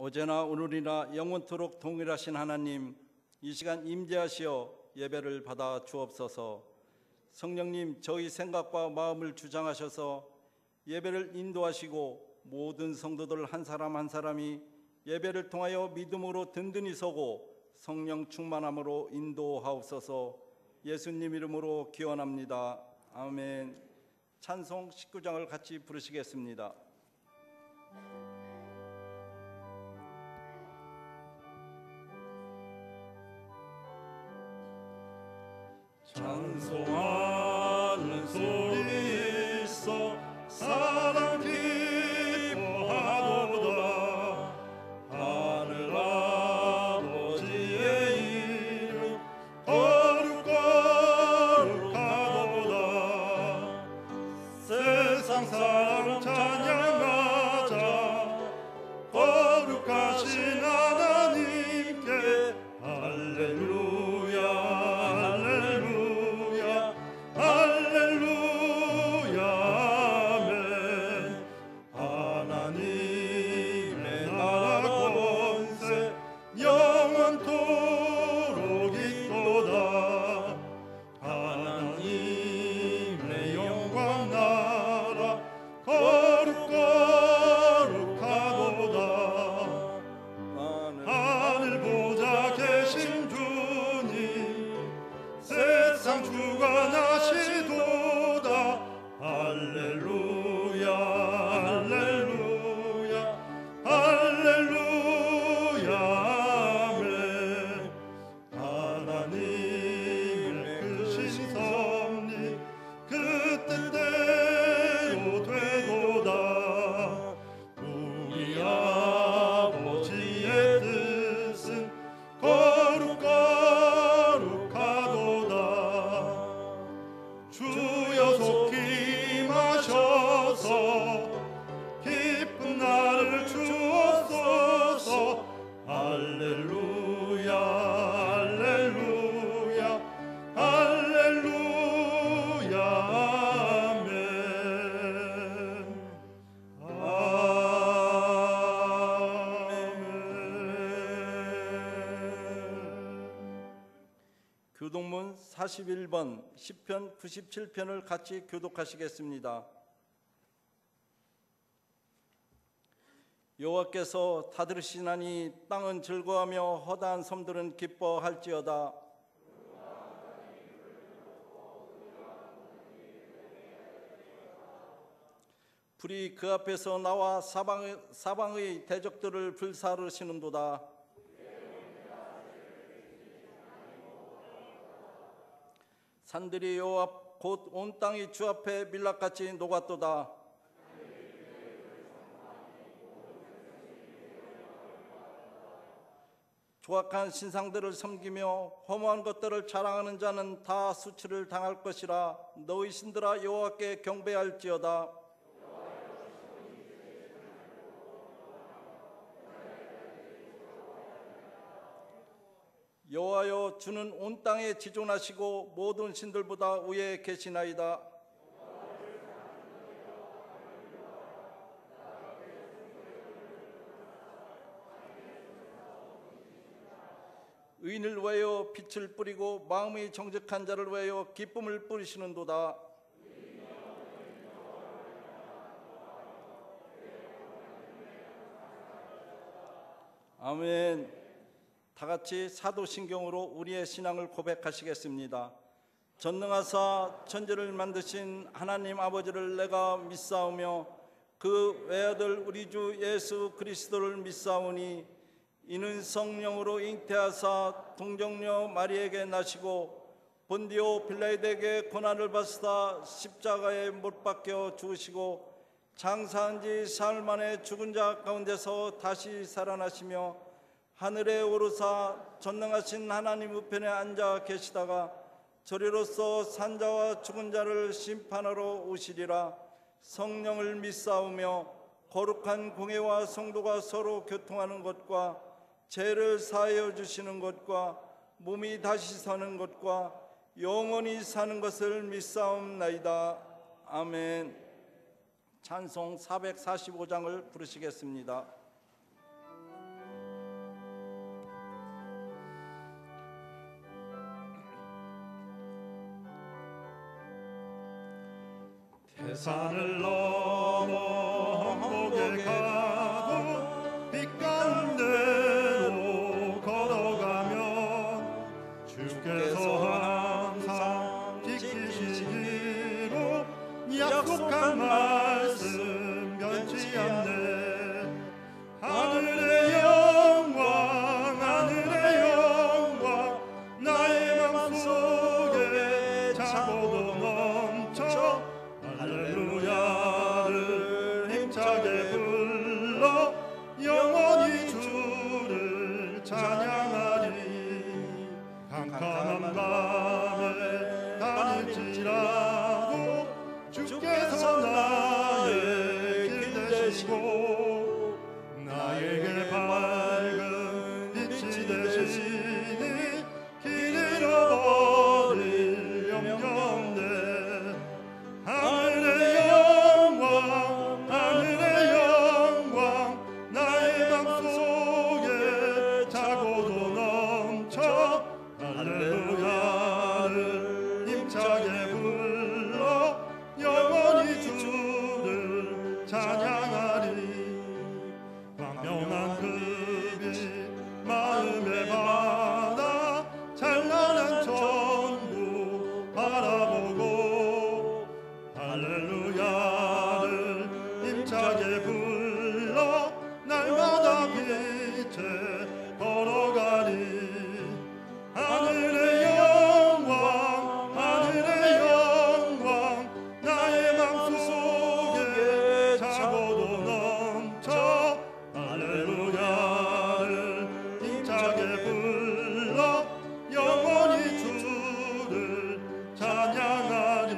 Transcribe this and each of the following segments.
어제나 오늘이나 영원토록 동일하신 하나님, 이 시간 임재하시어 예배를 받아 주옵소서. 성령님, 저희 생각과 마음을 주장하셔서 예배를 인도하시고 모든 성도들 한 사람 한 사람이 예배를 통하여 믿음으로 든든히 서고 성령 충만함으로 인도하옵소서. 예수님 이름으로 기원합니다. 아멘. 찬송 19장을 같이 부르시겠습니다. 찬송하는 소리 있어 사랑 기뻐하도다. 하늘 아버지의 이름 거룩하도다. 세상 사람 찬양하자. 거룩하신 하나님께 할렐루야. 교독문 41번 시편 97편을 같이 교독하시겠습니다. 여호와께서 다 들으시나니 땅은 즐거워하며 허다한 섬들은 기뻐할지어다. 불이 그 앞에서 나와 사방의 대적들을 불사르시는도다. 산들이 여호와 곧 온 땅이 주 앞에 밀랍같이 녹았도다. 조악한 신상들을 섬기며 허무한 것들을 자랑하는 자는 다 수치를 당할 것이라. 너희 신들아 여호와께 경배할지어다. 여호와여, 주는 온 땅에 지존하시고 모든 신들보다 위에 계시나이다. 의인을 위하여 빛을 뿌리고 마음이 정직한 자를 위하여 기쁨을 뿌리시는도다. 아멘. 다 같이 사도신경으로 우리의 신앙을 고백하시겠습니다. 전능하사 천지를 만드신 하나님 아버지를 내가 믿사오며 그 외아들 우리 주 예수 그리스도를 믿사오니 이는 성령으로 잉태하사 동정녀 마리에게 나시고 본디오 빌라에게 고난을 받으사 십자가에 못 박혀 죽으시고 장사한 지 사흘 만에 죽은 자 가운데서 다시 살아나시며 하늘에 오르사 전능하신 하나님 우편에 앉아 계시다가 저리로서 산자와 죽은 자를 심판하러 오시리라. 성령을 믿사오며 거룩한 공회와 성도가 서로 교통하는 것과 죄를 사하여 주시는 것과 몸이 다시 서는 것과 영원히 사는 것을 믿사옵나이다. 아멘. 찬송 445장을 부르시겠습니다. 산을 넘어 한복에 가도 빛 가운데로 걸어가면 주께서 항상 지키시기로 약속한 말씀 변치 않네. 하늘의 영광 하늘의 영광 나의 맘속에 차고도 넘쳐 할렐루야를 힘차게 불러 영원히 주를 찬양하리. 캄캄한 밤에 다닐지라도 주께서 나의 길 되시고 나에게 밝은 빛이 되시니 길 잃어버릴 염려 없네. 하늘의 영광 하늘의 영광 나의 맘속에 차고도 넘쳐 할렐루야를 힘차게 불러 영원히 주를 찬양하리. 광명한 그 빛 마음에 받아 찬란한 천국 바라보고 할렐루야를 힘차게 불러 날마다 빛에 걸어가리. 하늘의 영광 하늘의 영광 나의 맘속에 차고도 넘쳐 할렐루야를 힘차게 불러 영원히 주를 찬양하리.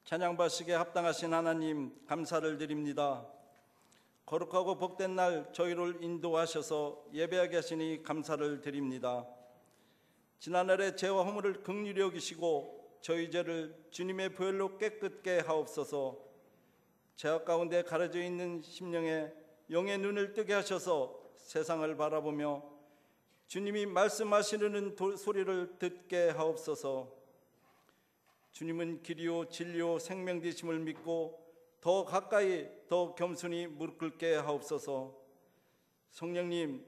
찬양받으시기에 합당하신 하나님 감사를 드립니다. 거룩하고 복된 날 저희를 인도하셔서 예배하게 하시니 감사를 드립니다. 지난날의 죄와 허물을 긍휼히 여기시고 저희 죄를 주님의 보혈로 깨끗게 하옵소서. 죄악 가운데 가려져 있는 심령에 영의 눈을 뜨게 하셔서 세상을 바라보며 주님이 말씀하시는 소리를 듣게 하옵소서. 주님은 길이요 진리요 생명 되심을 믿고 더 가까이 더 겸손히 무릎 꿇게 하옵소서. 성령님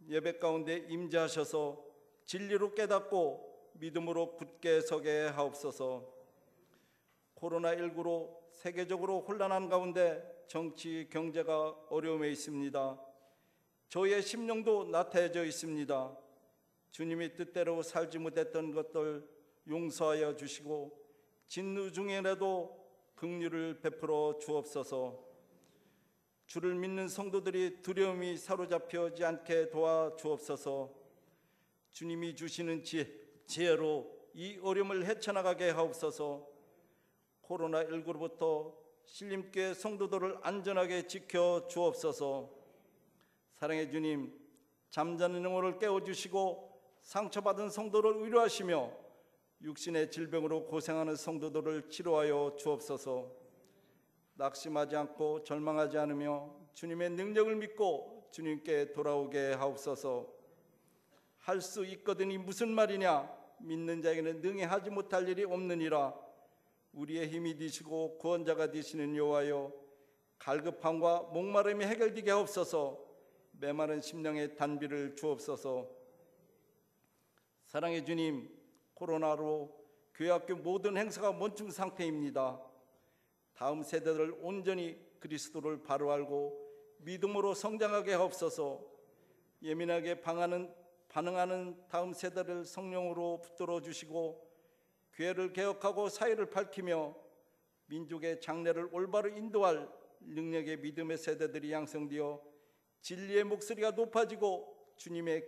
예배 가운데 임재하셔서 진리로 깨닫고 믿음으로 굳게 서게 하옵소서. 코로나19로 세계적으로 혼란한 가운데 정치 경제가 어려움에 있습니다. 저희의 심령도 나태해져 있습니다. 주님이 뜻대로 살지 못했던 것들 용서하여 주시고 진노 중에라도 긍휼을 베풀어 주옵소서. 주를 믿는 성도들이 두려움이 사로잡혀지 않게 도와 주옵소서. 주님이 주시는 지혜로 이 어려움을 헤쳐나가게 하옵소서. 코로나19로부터 신림교회 성도들을 안전하게 지켜 주옵소서. 사랑의 주님, 잠자는 영혼을 깨워주시고 상처받은 성도를 위로하시며 육신의 질병으로 고생하는 성도들을 치료하여 주옵소서. 낙심하지 않고 절망하지 않으며 주님의 능력을 믿고 주님께 돌아오게 하옵소서. 할 수 있거든이 무슨 말이냐? 믿는 자에게는 능히 하지 못할 일이 없느니라. 우리의 힘이 되시고 구원자가 되시는 여호와여, 갈급함과 목마름이 해결되게 하옵소서. 메마른 심령의 단비를 주옵소서. 사랑의 주님, 코로나로 교회학교 모든 행사가 멈춘 상태입니다. 다음 세대들을 온전히 그리스도를 바로 알고 믿음으로 성장하게 하옵소서. 예민하게 반응하는 다음 세대를 성령으로 붙들어 주시고 교회를 개혁하고 사회를 밝히며 민족의 장래를 올바로 인도할 능력의 믿음의 세대들이 양성되어 진리의 목소리가 높아지고 주님의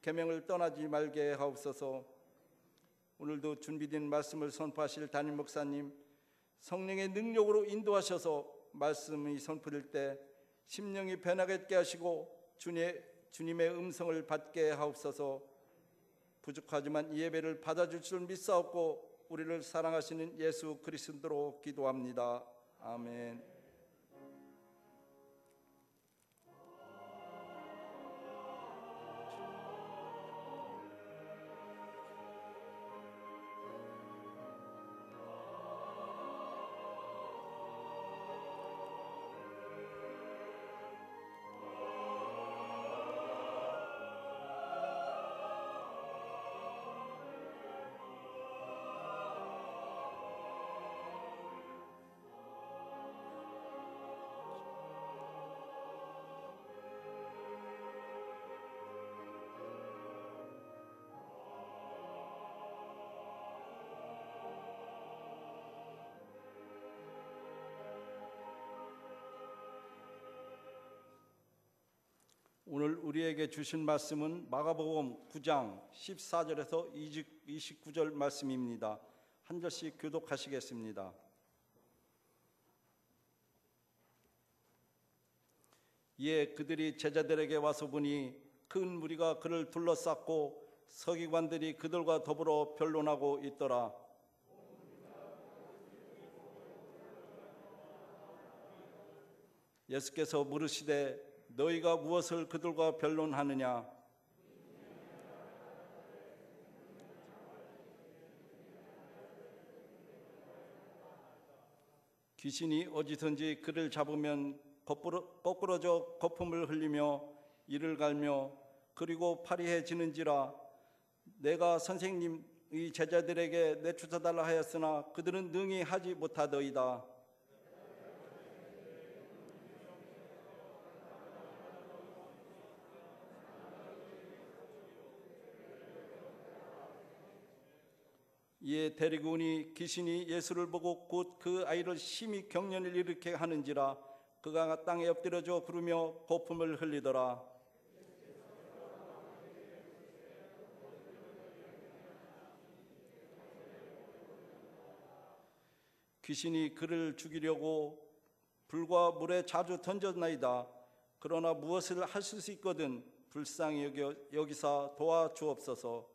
계명을 떠나지 말게 하옵소서. 오늘도 준비된 말씀을 선포하실 담임 목사님, 성령의 능력으로 인도하셔서 말씀이 선포될 때 심령이 변하게 하시고 주님의 음성을 받게 하옵소서. 부족하지만 이 예배를 받아줄 줄 믿사옵고 우리를 사랑하시는 예수 그리스도로 기도합니다. 아멘. 오늘 우리에게 주신 말씀은 마가복음 9장 14절에서 29절 말씀입니다. 한 절씩 교독하시겠습니다. 이에 그들이 제자들에게 와서 보니 큰 무리가 그를 둘러쌌고 서기관들이 그들과 더불어 변론하고 있더라. 예수께서 물으시되 너희가 무엇을 그들과 변론하느냐? 귀신이 어디선지 그를 잡으면 거꾸러져 거품을 흘리며 이를 갈며 그리고 파리해지는지라. 내가 선생님의 제자들에게 내쫓아달라 하였으나 그들은 능히 하지 못하더이다. 이에 데리고 오니 귀신이 예수를 보고 곧 그 아이를 심히 경련을 일으키게 하는지라. 그가 땅에 엎드려져 부르며 거품을 흘리더라. 귀신이 그를 죽이려고 불과 물에 자주 던졌나이다. 그러나 무엇을 하실 수 있거든 불쌍히 여기사 도와주옵소서.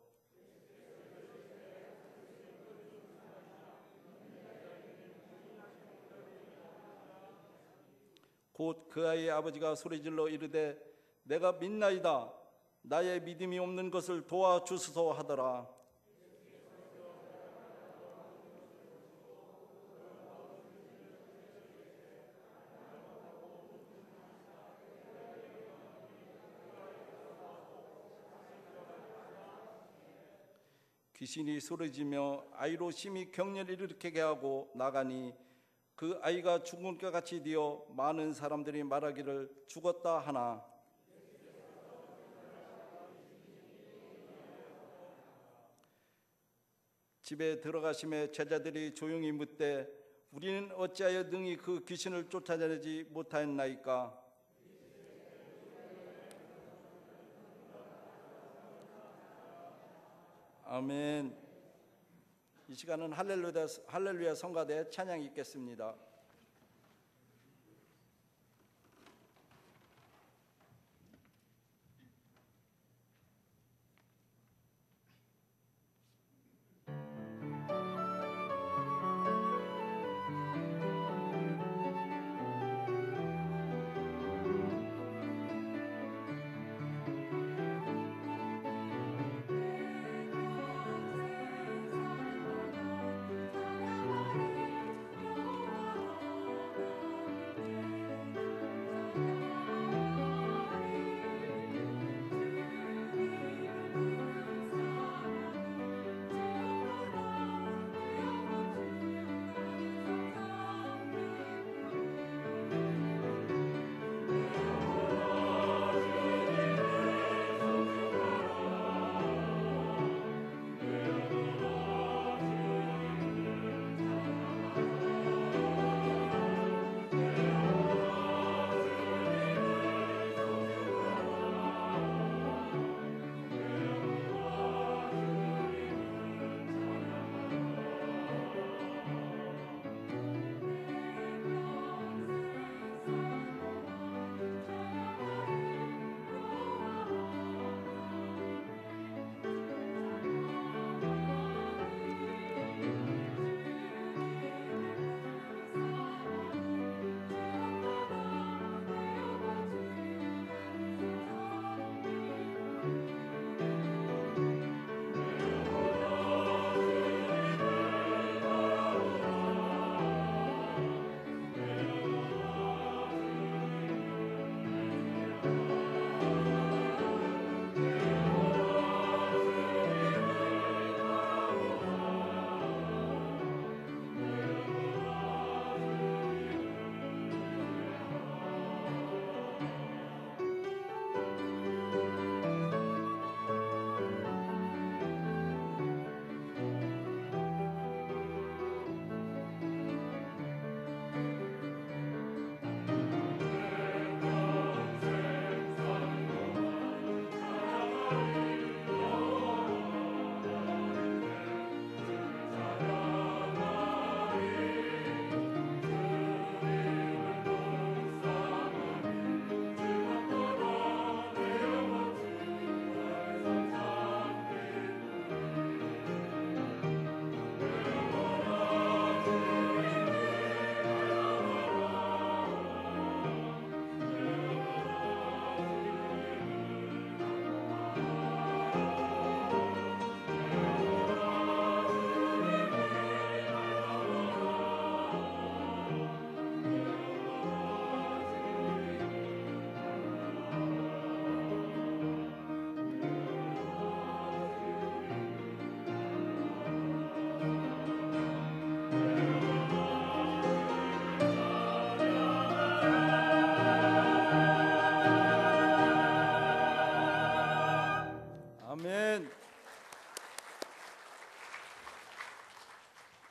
곧 그 아이의 아버지가 소리질러 이르되 내가 믿나이다. 나의 믿음이 없는 것을 도와주소서 하더라. 귀신이 소리지며 아이로 심히 경련을 일으키게 하고 나가니 그 아이가 죽은 것 같이 되어 많은 사람들이 말하기를 죽었다 하나. 집에 들어가심에 제자들이 조용히 묻되 우리는 어찌하여 능히 그 귀신을 쫓아내지 못하였나이까? 아멘. 이 시간은 할렐루야 성가대 찬양이 있겠습니다.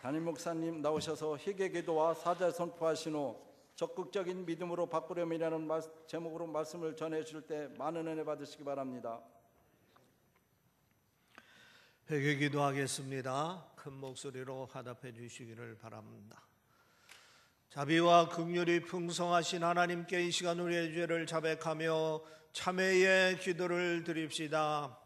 담임 목사님 나오셔서 희개기도와 사자 선포하신 후 적극적인 믿음으로 바꾸렴이라는 제목으로 말씀을 전해주실 때 많은 은혜 받으시기 바랍니다. 회개 기도하겠습니다. 큰 목소리로 화답해 주시기를 바랍니다. 자비와 긍휼이 풍성하신 하나님께 이 시간 우리의 죄를 자백하며 참회의 기도를 드립시다.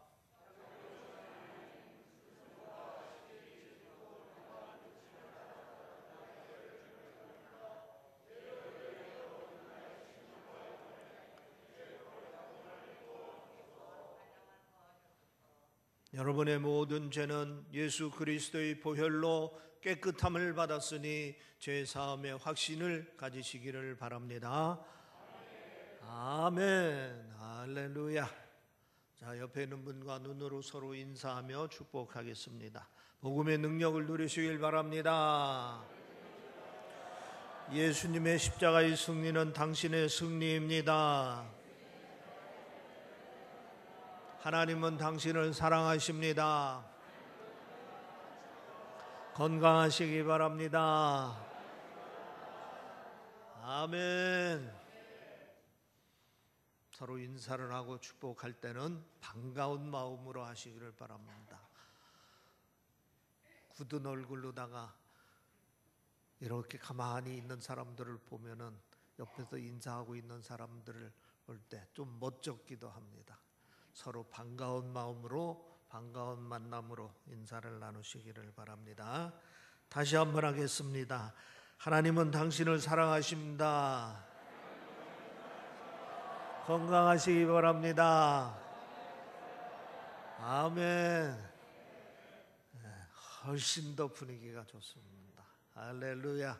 여러분의 모든 죄는 예수 그리스도의 보혈로 깨끗함을 받았으니 죄 사함의 확신을 가지시기를 바랍니다. 아멘. 할렐루야. 자, 옆에 있는 분과 눈으로 서로 인사하며 축복하겠습니다. 복음의 능력을 누리시길 바랍니다. 예수님의 십자가의 승리는 당신의 승리입니다. 하나님은 당신을 사랑하십니다. 건강하시기 바랍니다. 아멘. 서로 인사를 하고 축복할 때는 반가운 마음으로 하시기를 바랍니다. 굳은 얼굴로다가 이렇게 가만히 있는 사람들을 보면은 옆에서 인사하고 있는 사람들을 볼 때 좀 멋쩍기도 합니다. 서로 반가운 마음으로 반가운 만남으로 인사를 나누시기를 바랍니다. 다시 한번 하겠습니다. 하나님은 당신을 사랑하십니다. 건강하시기 바랍니다. 아멘. 훨씬 더 분위기가 좋습니다. 할렐루야.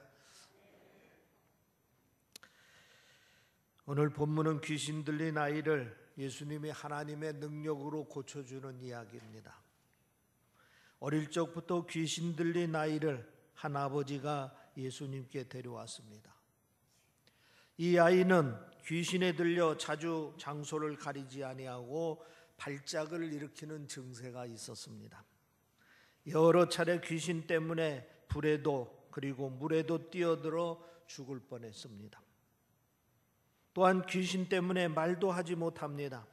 오늘 본문은 귀신 들린 아이를 예수님이 하나님의 능력으로 고쳐주는 이야기입니다. 어릴 적부터 귀신 들린 아이를 한 아버지가 예수님께 데려왔습니다. 이 아이는 귀신에 들려 자주 장소를 가리지 아니하고 발작을 일으키는 증세가 있었습니다. 여러 차례 귀신 때문에 불에도 그리고 물에도 뛰어들어 죽을 뻔했습니다. 또한 귀신 때문에 말도 하지 못합니다.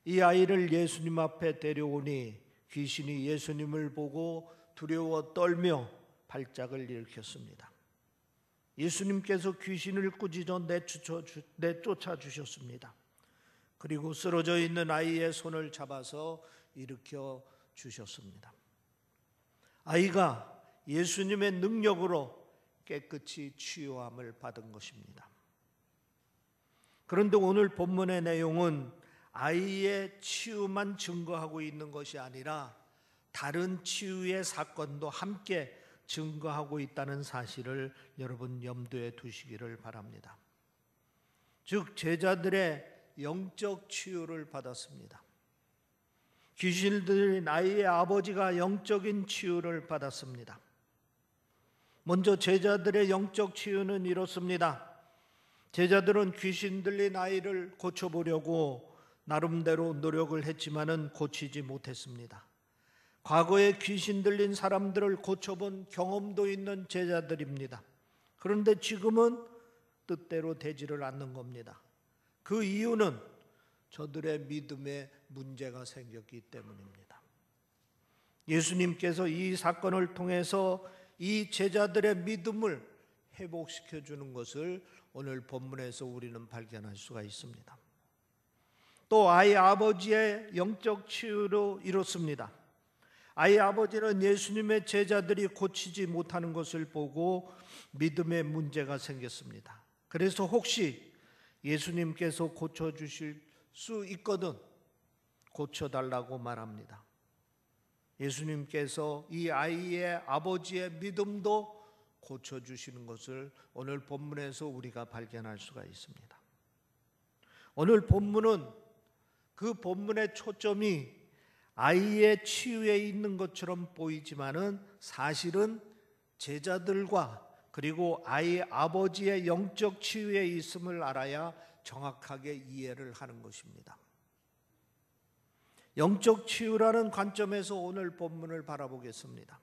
이 아이를 예수님 앞에 데려오니 귀신이 예수님을 보고 두려워 떨며 발작을 일으켰습니다. 예수님께서 귀신을 꾸짖어 내쫓아 주셨습니다. 그리고 쓰러져 있는 아이의 손을 잡아서 일으켜 주셨습니다. 아이가 예수님의 능력으로 깨끗이 치유함을 받은 것입니다. 그런데 오늘 본문의 내용은 아이의 치유만 증거하고 있는 것이 아니라 다른 치유의 사건도 함께 증거하고 있다는 사실을 여러분 염두에 두시기를 바랍니다. 즉 제자들의 영적 치유를 받았습니다. 귀신을 들린 아이의 아버지가 영적인 치유를 받았습니다. 먼저 제자들의 영적 치유는 이렇습니다. 제자들은 귀신 들린 아이를 고쳐보려고 나름대로 노력을 했지만은 고치지 못했습니다. 과거에 귀신 들린 사람들을 고쳐본 경험도 있는 제자들입니다. 그런데 지금은 뜻대로 되지를 않는 겁니다. 그 이유는 저들의 믿음에 문제가 생겼기 때문입니다. 예수님께서 이 사건을 통해서 이 제자들의 믿음을 회복시켜 주는 것을 오늘 본문에서 우리는 발견할 수가 있습니다. 또 아이 아버지의 영적 치유로 이렇습니다. 아이 아버지는 예수님의 제자들이 고치지 못하는 것을 보고 믿음에 문제가 생겼습니다. 그래서 혹시 예수님께서 고쳐주실 수 있거든 고쳐달라고 말합니다. 예수님께서 이 아이의 아버지의 믿음도 고쳐주시는 것을 오늘 본문에서 우리가 발견할 수가 있습니다. 오늘 본문은 그 본문의 초점이 아이의 치유에 있는 것처럼 보이지만은 사실은 제자들과 그리고 아이 아버지의 영적 치유에 있음을 알아야 정확하게 이해를 하는 것입니다. 영적 치유라는 관점에서 오늘 본문을 바라보겠습니다.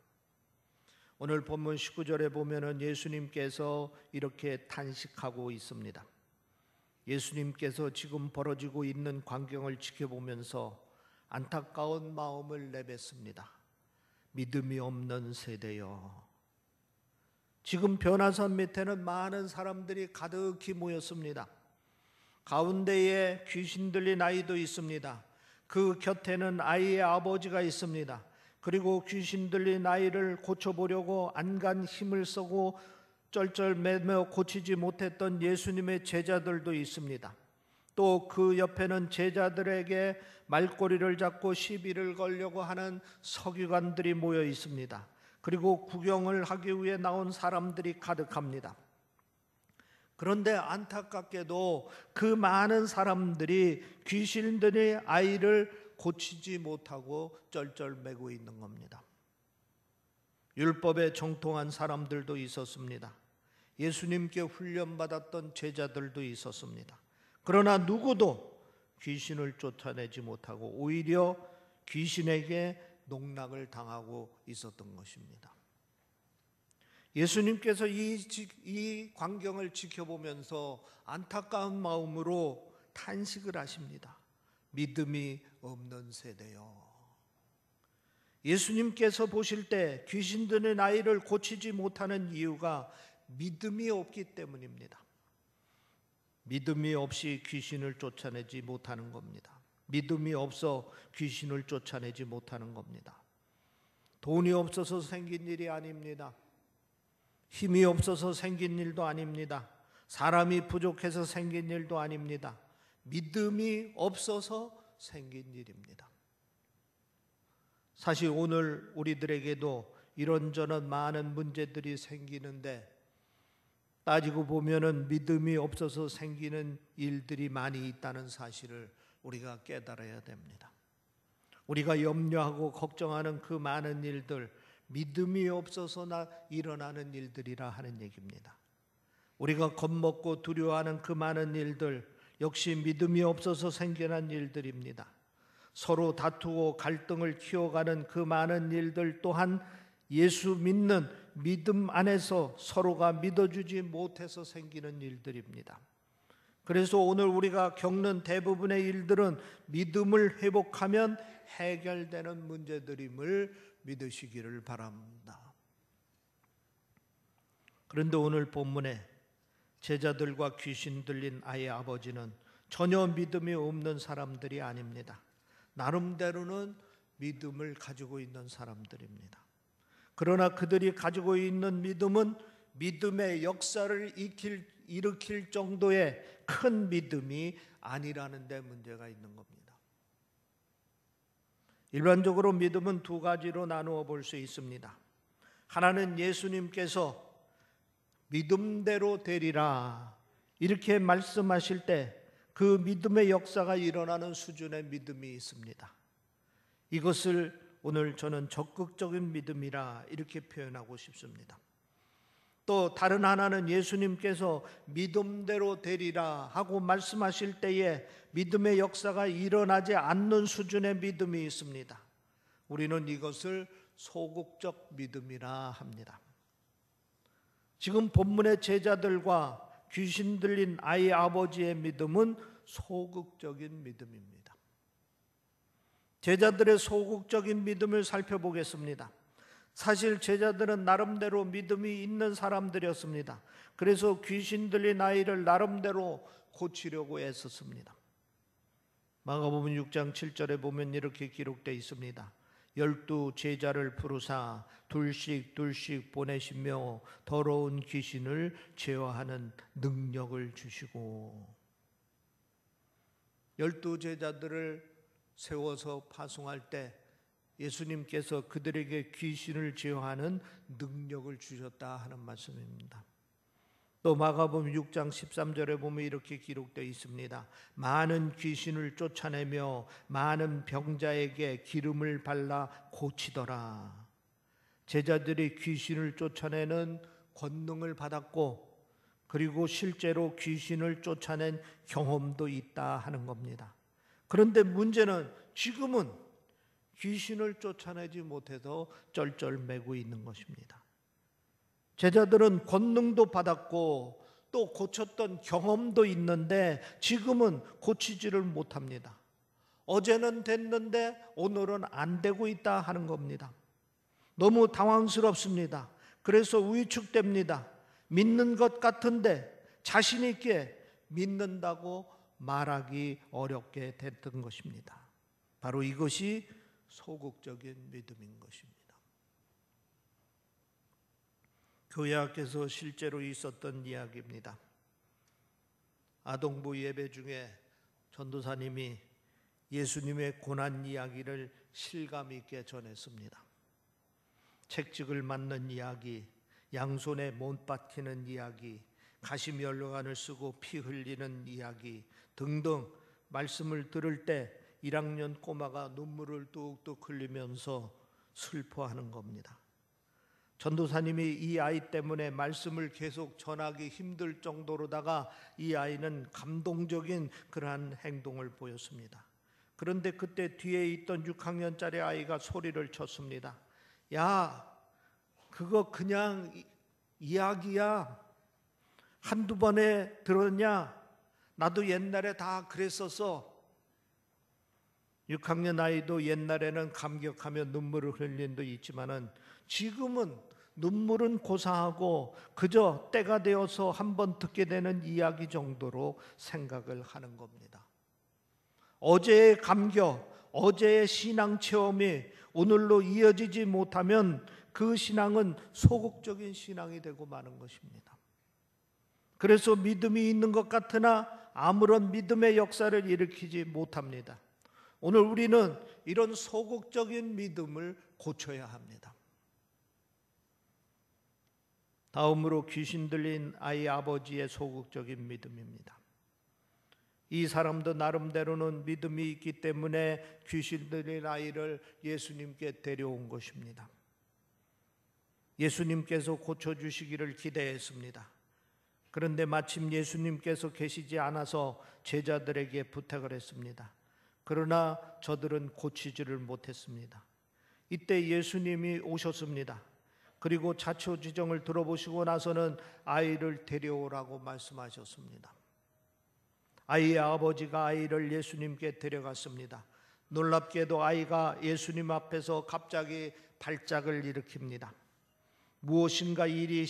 오늘 본문 19절에 보면은 예수님께서 이렇게 탄식하고 있습니다. 예수님께서 지금 벌어지고 있는 광경을 지켜보면서 안타까운 마음을 내뱉습니다. 믿음이 없는 세대여. 지금 변화산 밑에는 많은 사람들이 가득히 모였습니다. 가운데에 귀신 들린 아이도 있습니다. 그 곁에는 아이의 아버지가 있습니다. 그리고 귀신 들린 아이를 고쳐보려고 안간 힘을 쓰고 쩔쩔매며 고치지 못했던 예수님의 제자들도 있습니다. 또 그 옆에는 제자들에게 말꼬리를 잡고 시비를 걸려고 하는 서기관들이 모여 있습니다. 그리고 구경을 하기 위해 나온 사람들이 가득합니다. 그런데 안타깝게도 그 많은 사람들이 귀신 들린 아이를 고치지 못하고 쩔쩔매고 있는 겁니다. 율법에 정통한 사람들도 있었습니다. 예수님께 훈련받았던 제자들도 있었습니다. 그러나 누구도 귀신을 쫓아내지 못하고 오히려 귀신에게 농락을 당하고 있었던 것입니다. 예수님께서 이 광경을 지켜보면서 안타까운 마음으로 탄식을 하십니다. 믿음이 없는 세대요. 예수님께서 보실 때 귀신 들린 아이를 고치지 못하는 이유가 믿음이 없기 때문입니다. 믿음이 없이 귀신을 쫓아내지 못하는 겁니다. 믿음이 없어 귀신을 쫓아내지 못하는 겁니다. 돈이 없어서 생긴 일이 아닙니다. 힘이 없어서 생긴 일도 아닙니다. 사람이 부족해서 생긴 일도 아닙니다. 믿음이 없어서 생긴 일입니다. 사실 오늘 우리들에게도 이런저런 많은 문제들이 생기는데 따지고 보면은 믿음이 없어서 생기는 일들이 많이 있다는 사실을 우리가 깨달아야 됩니다. 우리가 염려하고 걱정하는 그 많은 일들, 믿음이 없어서 일어나는 일들이라 하는 얘기입니다. 우리가 겁먹고 두려워하는 그 많은 일들 역시 믿음이 없어서 생겨난 일들입니다. 서로 다투고 갈등을 키워가는 그 많은 일들 또한 예수 믿는 믿음 안에서 서로가 믿어주지 못해서 생기는 일들입니다. 그래서 오늘 우리가 겪는 대부분의 일들은 믿음을 회복하면 해결되는 문제들임을 믿으시기를 바랍니다. 그런데 오늘 본문에 제자들과 귀신 들린 아이의 아버지는 전혀 믿음이 없는 사람들이 아닙니다. 나름대로는 믿음을 가지고 있는 사람들입니다. 그러나 그들이 가지고 있는 믿음은 믿음의 역사를 일으킬 정도의 큰 믿음이 아니라는 데 문제가 있는 겁니다. 일반적으로 믿음은 두 가지로 나누어 볼 수 있습니다. 하나는 예수님께서 믿음대로 되리라 이렇게 말씀하실 때 그 믿음의 역사가 일어나는 수준의 믿음이 있습니다. 이것을 오늘 저는 적극적인 믿음이라 이렇게 표현하고 싶습니다. 또 다른 하나는 예수님께서 믿음대로 되리라 하고 말씀하실 때에 믿음의 역사가 일어나지 않는 수준의 믿음이 있습니다. 우리는 이것을 소극적 믿음이라 합니다. 지금 본문의 제자들과 귀신 들린 아이 아버지의 믿음은 소극적인 믿음입니다. 제자들의 소극적인 믿음을 살펴보겠습니다. 사실 제자들은 나름대로 믿음이 있는 사람들이었습니다. 그래서 귀신 들린 아이를 나름대로 고치려고 애썼습니다. 마가복음 6장 7절에 보면 이렇게 기록되어 있습니다. 12 제자를 부르사 둘씩 보내시며 더러운 귀신을 제어하는 능력을 주시고 12 제자들을 세워서 파송할 때 예수님께서 그들에게 귀신을 제어하는 능력을 주셨다 하는 말씀입니다. 또 마가복음 6장 13절에 보면 이렇게 기록되어 있습니다. 많은 귀신을 쫓아내며 많은 병자에게 기름을 발라 고치더라. 제자들이 귀신을 쫓아내는 권능을 받았고 그리고 실제로 귀신을 쫓아낸 경험도 있다 하는 겁니다. 그런데 문제는 지금은 귀신을 쫓아내지 못해서 쩔쩔매고 있는 것입니다. 제자들은 권능도 받았고 또 고쳤던 경험도 있는데 지금은 고치지를 못합니다. 어제는 됐는데 오늘은 안 되고 있다 하는 겁니다. 너무 당황스럽습니다. 그래서 위축됩니다. 믿는 것 같은데 자신 있게 믿는다고 말하기 어렵게 됐던 것입니다. 바로 이것이 소극적인 믿음인 것입니다. 교회 앞에서 실제로 있었던 이야기입니다. 아동부 예배 중에 전도사님이 예수님의 고난 이야기를 실감 있게 전했습니다. 책찍을 맞는 이야기, 양손에 못 박히는 이야기, 가시면류관을 쓰고 피 흘리는 이야기 등등 말씀을 들을 때 1학년 꼬마가 눈물을 뚝뚝 흘리면서 슬퍼하는 겁니다. 전도사님이 이 아이 때문에 말씀을 계속 전하기 힘들 정도로다가 이 아이는 감동적인 그러한 행동을 보였습니다. 그런데 그때 뒤에 있던 6학년짜리 아이가 소리를 쳤습니다. 야, 그거 그냥 이야기야. 한두 번에 들었냐? 나도 옛날에 다 그랬었어. 6학년 아이도 옛날에는 감격하며 눈물을 흘린 도 있지만은 지금은 눈물은 고사하고 그저 때가 되어서 한번 듣게 되는 이야기 정도로 생각을 하는 겁니다. 어제의 감격, 어제의 신앙 체험이 오늘로 이어지지 못하면 그 신앙은 소극적인 신앙이 되고 마는 것입니다. 그래서 믿음이 있는 것 같으나 아무런 믿음의 역사를 일으키지 못합니다. 오늘 우리는 이런 소극적인 믿음을 고쳐야 합니다. 다음으로 귀신 들린 아이 아버지의 소극적인 믿음입니다. 이 사람도 나름대로는 믿음이 있기 때문에 귀신 들린 아이를 예수님께 데려온 것입니다. 예수님께서 고쳐주시기를 기대했습니다. 그런데 마침 예수님께서 계시지 않아서 제자들에게 부탁을 했습니다. 그러나 저들은 고치지를 못했습니다. 이때 예수님이 오셨습니다. 그리고 자초지정을 들어보시고 나서는 아이를 데려오라고 말씀하셨습니다. 아이의 아버지가 아이를 예수님께 데려갔습니다. 놀랍게도 아이가 예수님 앞에서 갑자기 발작을 일으킵니다. 무엇인가 일이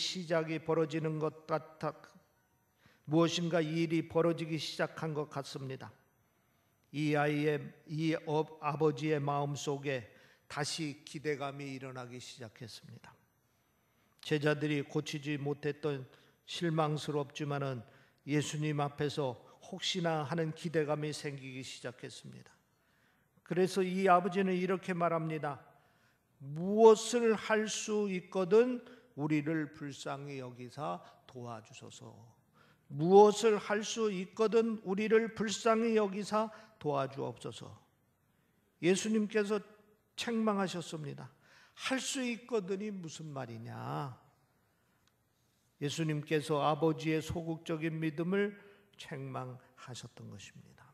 벌어지기 시작한 것 같습니다. 이 아버지의 마음 속에 다시 기대감이 일어나기 시작했습니다. 제자들이 고치지 못했던 실망스럽지만은 예수님 앞에서 혹시나 하는 기대감이 생기기 시작했습니다. 그래서 이 아버지는 이렇게 말합니다. 무엇을 할 수 있거든 우리를 불쌍히 여기사 도와주소서. 무엇을 할 수 있거든 우리를 불쌍히 여기사 도와주옵소서. 예수님께서 책망하셨습니다. 할 수 있거든이 무슨 말이냐? 예수님께서 아버지의 소극적인 믿음을 책망하셨던 것입니다.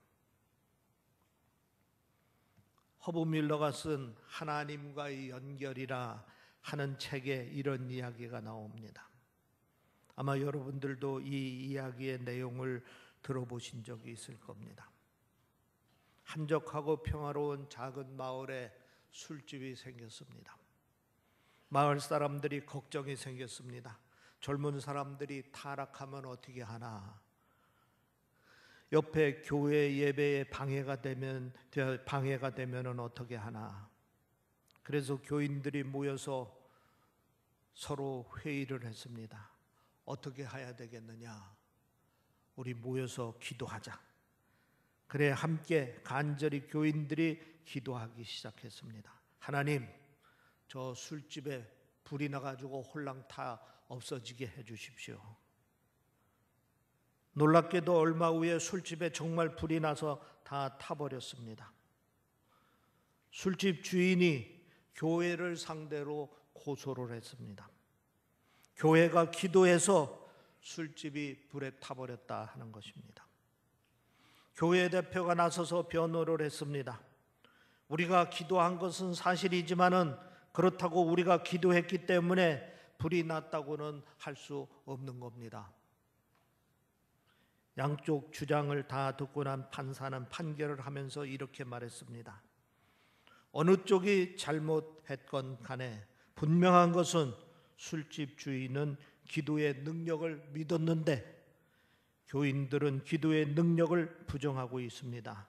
허브 밀러가 쓴 하나님과의 연결이라 하는 책에 이런 이야기가 나옵니다. 아마 여러분들도 이 이야기의 내용을 들어보신 적이 있을 겁니다. 한적하고 평화로운 작은 마을에 술집이 생겼습니다. 마을 사람들이 걱정이 생겼습니다. 젊은 사람들이 타락하면 어떻게 하나? 옆에 교회 예배에 방해가 되면은 어떻게 하나? 그래서 교인들이 모여서 서로 회의를 했습니다. 어떻게 해야 되겠느냐? 우리 모여서 기도하자. 그래 함께 간절히 교인들이 기도하기 시작했습니다. 하나님, 저 술집에 불이 나가지고 홀랑 타 없어지게 해주십시오. 놀랍게도 얼마 후에 술집에 정말 불이 나서 다 타버렸습니다. 술집 주인이 교회를 상대로 고소를 했습니다. 교회가 기도해서 술집이 불에 타버렸다 하는 것입니다. 교회 대표가 나서서 변호를 했습니다. 우리가 기도한 것은 사실이지만은 그렇다고 우리가 기도했기 때문에 불이 났다고는 할 수 없는 겁니다. 양쪽 주장을 다 듣고 난 판사는 판결을 하면서 이렇게 말했습니다. 어느 쪽이 잘못했건 간에 분명한 것은 술집 주인은 기도의 능력을 믿었는데 교인들은 기도의 능력을 부정하고 있습니다.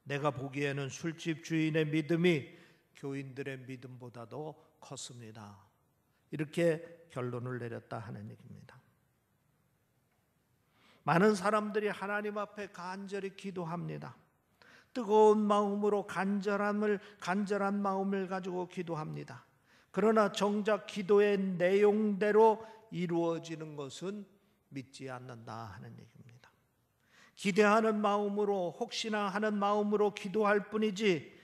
내가 보기에는 술집 주인의 믿음이 교인들의 믿음보다도 컸습니다. 이렇게 결론을 내렸다 하는 얘기입니다. 많은 사람들이 하나님 앞에 간절히 기도합니다. 뜨거운 마음으로 간절한 마음을 가지고 기도합니다. 그러나 정작 기도의 내용대로 이루어지는 것은 믿지 않는다 하는 얘기입니다. 기대하는 마음으로, 혹시나 하는 마음으로 기도할 뿐이지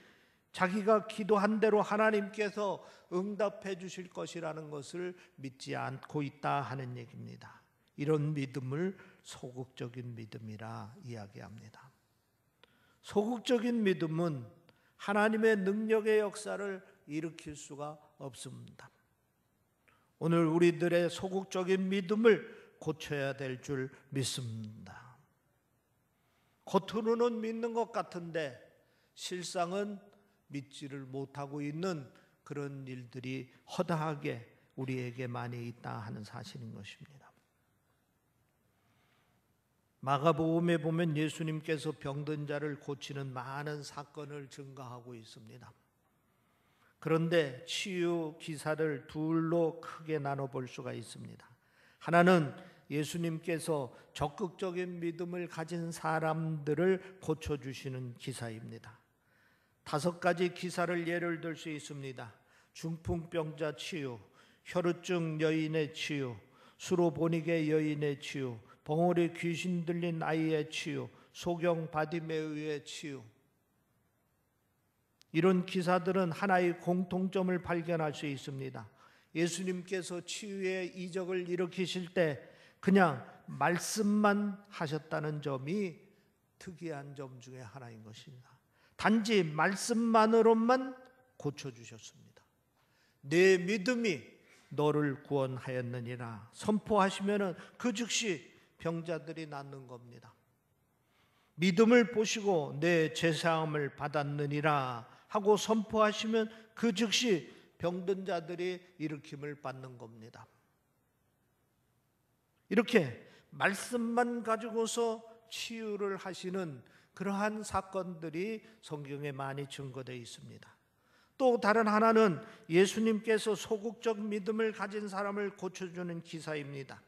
자기가 기도한 대로 하나님께서 응답해 주실 것이라는 것을 믿지 않고 있다 하는 얘기입니다. 이런 믿음을 소극적인 믿음이라 이야기합니다. 소극적인 믿음은 하나님의 능력의 역사를 일으킬 수가 없습니다. 오늘 우리들의 소극적인 믿음을 고쳐야 될 줄 믿습니다. 겉으로는 믿는 것 같은데 실상은 믿지를 못하고 있는 그런 일들이 허다하게 우리에게 많이 있다 하는 사실인 것입니다. 마가복음에 보면 예수님께서 병든 자를 고치는 많은 사건을 증가하고 있습니다. 그런데 치유 기사를 둘로 크게 나눠볼 수가 있습니다. 하나는 예수님께서 적극적인 믿음을 가진 사람들을 고쳐주시는 기사입니다. 5가지 기사를 예를 들 수 있습니다. 중풍병자 치유, 혈우증 여인의 치유, 수로보니게 여인의 치유, 벙어리 귀신 들린 아이의 치유, 소경 바디메우의 치유. 이런 기사들은 하나의 공통점을 발견할 수 있습니다. 예수님께서 치유의 이적을 일으키실 때 그냥 말씀만 하셨다는 점이 특이한 점 중에 하나인 것입니다. 단지 말씀만으로만 고쳐주셨습니다. 내 믿음이 너를 구원하였느니라 선포하시면 그 즉시 병자들이 낫는 겁니다. 믿음을 보시고 내 죄사함을 받았느니라 하고 선포하시면 그 즉시 병든 자들이 일으킴을 받는 겁니다. 이렇게 말씀만 가지고서 치유를 하시는 그러한 사건들이 성경에 많이 증거되어 있습니다. 또 다른 하나는 예수님께서 소극적 믿음을 가진 사람을 고쳐주는 기사입니다.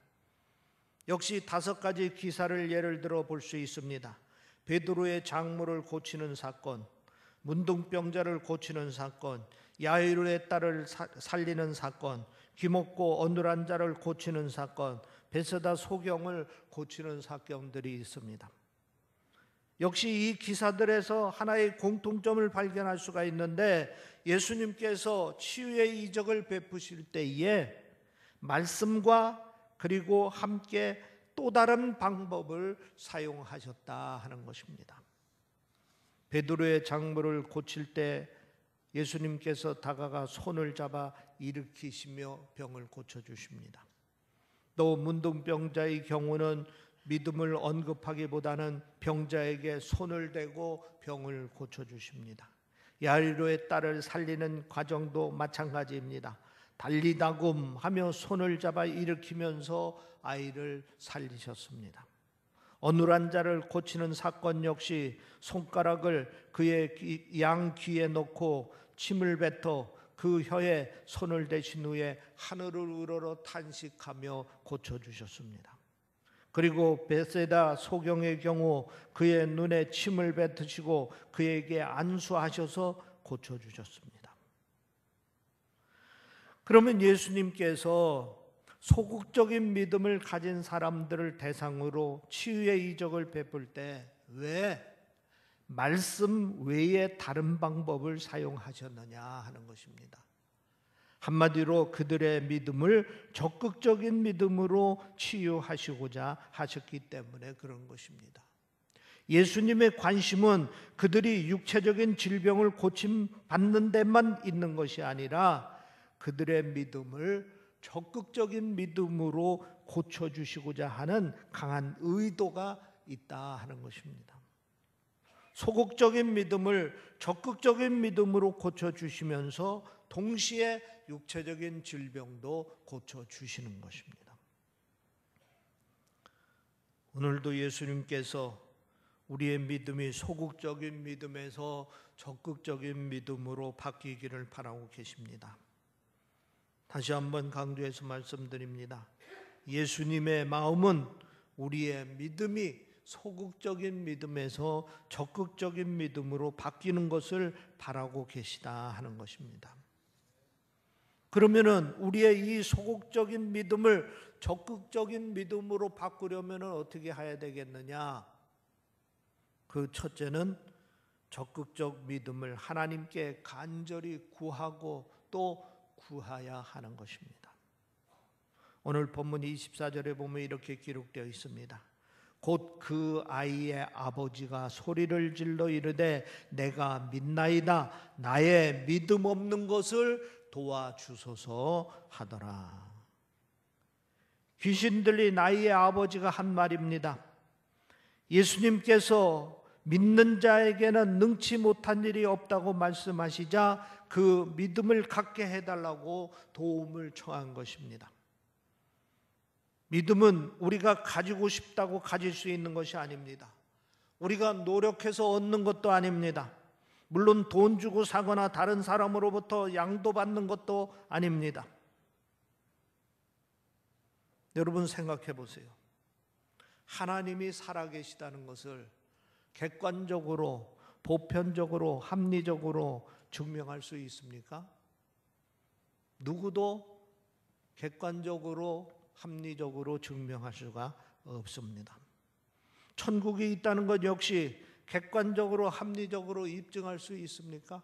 역시 5가지 기사를 예를 들어 볼 수 있습니다. 베드로의 장모를 고치는 사건, 문둥병자를 고치는 사건, 야이로의 딸을 살리는 사건, 귀먹고 어눌한 자를 고치는 사건, 베세다 소경을 고치는 사건들이 있습니다. 역시 이 기사들에서 하나의 공통점을 발견할 수가 있는데 예수님께서 치유의 이적을 베푸실 때에 말씀과 그리고 함께 또 다른 방법을 사용하셨다 하는 것입니다. 베드로의 장모를 고칠 때 예수님께서 다가가 손을 잡아 일으키시며 병을 고쳐주십니다. 또 문둥병자의 경우는 믿음을 언급하기보다는 병자에게 손을 대고 병을 고쳐주십니다. 야이로의 딸을 살리는 과정도 마찬가지입니다. 달리다굼 하며 손을 잡아 일으키면서 아이를 살리셨습니다. 어눌한 자를 고치는 사건 역시 손가락을 그의 양 귀에 넣고 침을 뱉어 그 혀에 손을 대신 후에 하늘을 우러러 탄식하며 고쳐주셨습니다. 그리고 베세다 소경의 경우 그의 눈에 침을 뱉으시고 그에게 안수하셔서 고쳐주셨습니다. 그러면 예수님께서 소극적인 믿음을 가진 사람들을 대상으로 치유의 이적을 베풀 때 왜 말씀 외에 다른 방법을 사용하셨느냐 하는 것입니다. 한마디로 그들의 믿음을 적극적인 믿음으로 치유하시고자 하셨기 때문에 그런 것입니다. 예수님의 관심은 그들이 육체적인 질병을 고침받는 데만 있는 것이 아니라 그들의 믿음을 적극적인 믿음으로 고쳐주시고자 하는 강한 의도가 있다 하는 것입니다. 소극적인 믿음을 적극적인 믿음으로 고쳐주시면서 동시에 육체적인 질병도 고쳐주시는 것입니다. 오늘도 예수님께서 우리의 믿음이 소극적인 믿음에서 적극적인 믿음으로 바뀌기를 바라고 계십니다. 다시 한번 강조해서 말씀드립니다. 예수님의 마음은 우리의 믿음이 소극적인 믿음에서 적극적인 믿음으로 바뀌는 것을 바라고 계시다 하는 것입니다. 그러면은 우리의 이 소극적인 믿음을 적극적인 믿음으로 바꾸려면 어떻게 해야 되겠느냐? 그 첫째는 적극적 믿음을 하나님께 간절히 구하고 또 구해야 하는 것입니다. 오늘 본문 24절에 보면 이렇게 기록되어 있습니다. 곧 그 아이의 아버지가 소리를 질러 이르되 내가 믿나이다 나의 믿음 없는 것을 도와주소서 하더라. 귀신 들린 아이의 아버지가 한 말입니다. 예수님께서 믿는 자에게는 능치 못한 일이 없다고 말씀하시자 그 믿음을 갖게 해달라고 도움을 청한 것입니다. 믿음은 우리가 가지고 싶다고 가질 수 있는 것이 아닙니다. 우리가 노력해서 얻는 것도 아닙니다. 물론 돈 주고 사거나 다른 사람으로부터 양도받는 것도 아닙니다. 여러분 생각해 보세요. 하나님이 살아계시다는 것을 객관적으로, 보편적으로, 합리적으로 증명할 수 있습니까? 누구도 객관적으로, 합리적으로 증명할 수가 없습니다. 천국이 있다는 것 역시 객관적으로, 합리적으로 입증할 수 있습니까?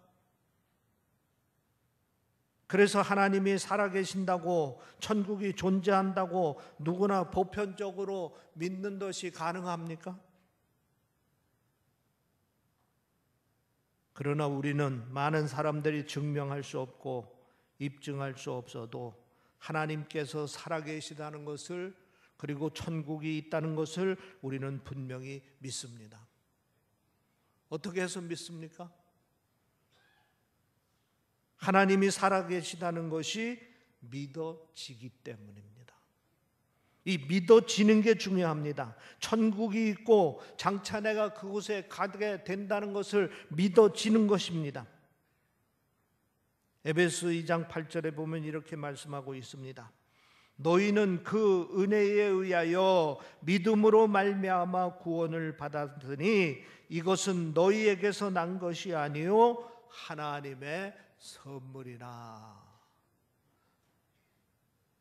그래서 하나님이 살아계신다고, 천국이 존재한다고 누구나 보편적으로 믿는 것이 가능합니까? 그러나 우리는 많은 사람들이 증명할 수 없고 입증할 수 없어도 하나님께서 살아계시다는 것을, 그리고 천국이 있다는 것을 우리는 분명히 믿습니다. 어떻게 해서 믿습니까? 하나님이 살아계시다는 것이 믿어지기 때문입니다. 이 믿어지는 게 중요합니다. 천국이 있고 장차 내가 그곳에 가게 된다는 것을 믿어지는 것입니다. 에베소 2장 8절에 보면 이렇게 말씀하고 있습니다. 너희는 그 은혜에 의하여 믿음으로 말미암아 구원을 받았으니 이것은 너희에게서 난 것이 아니요 하나님의 선물이라.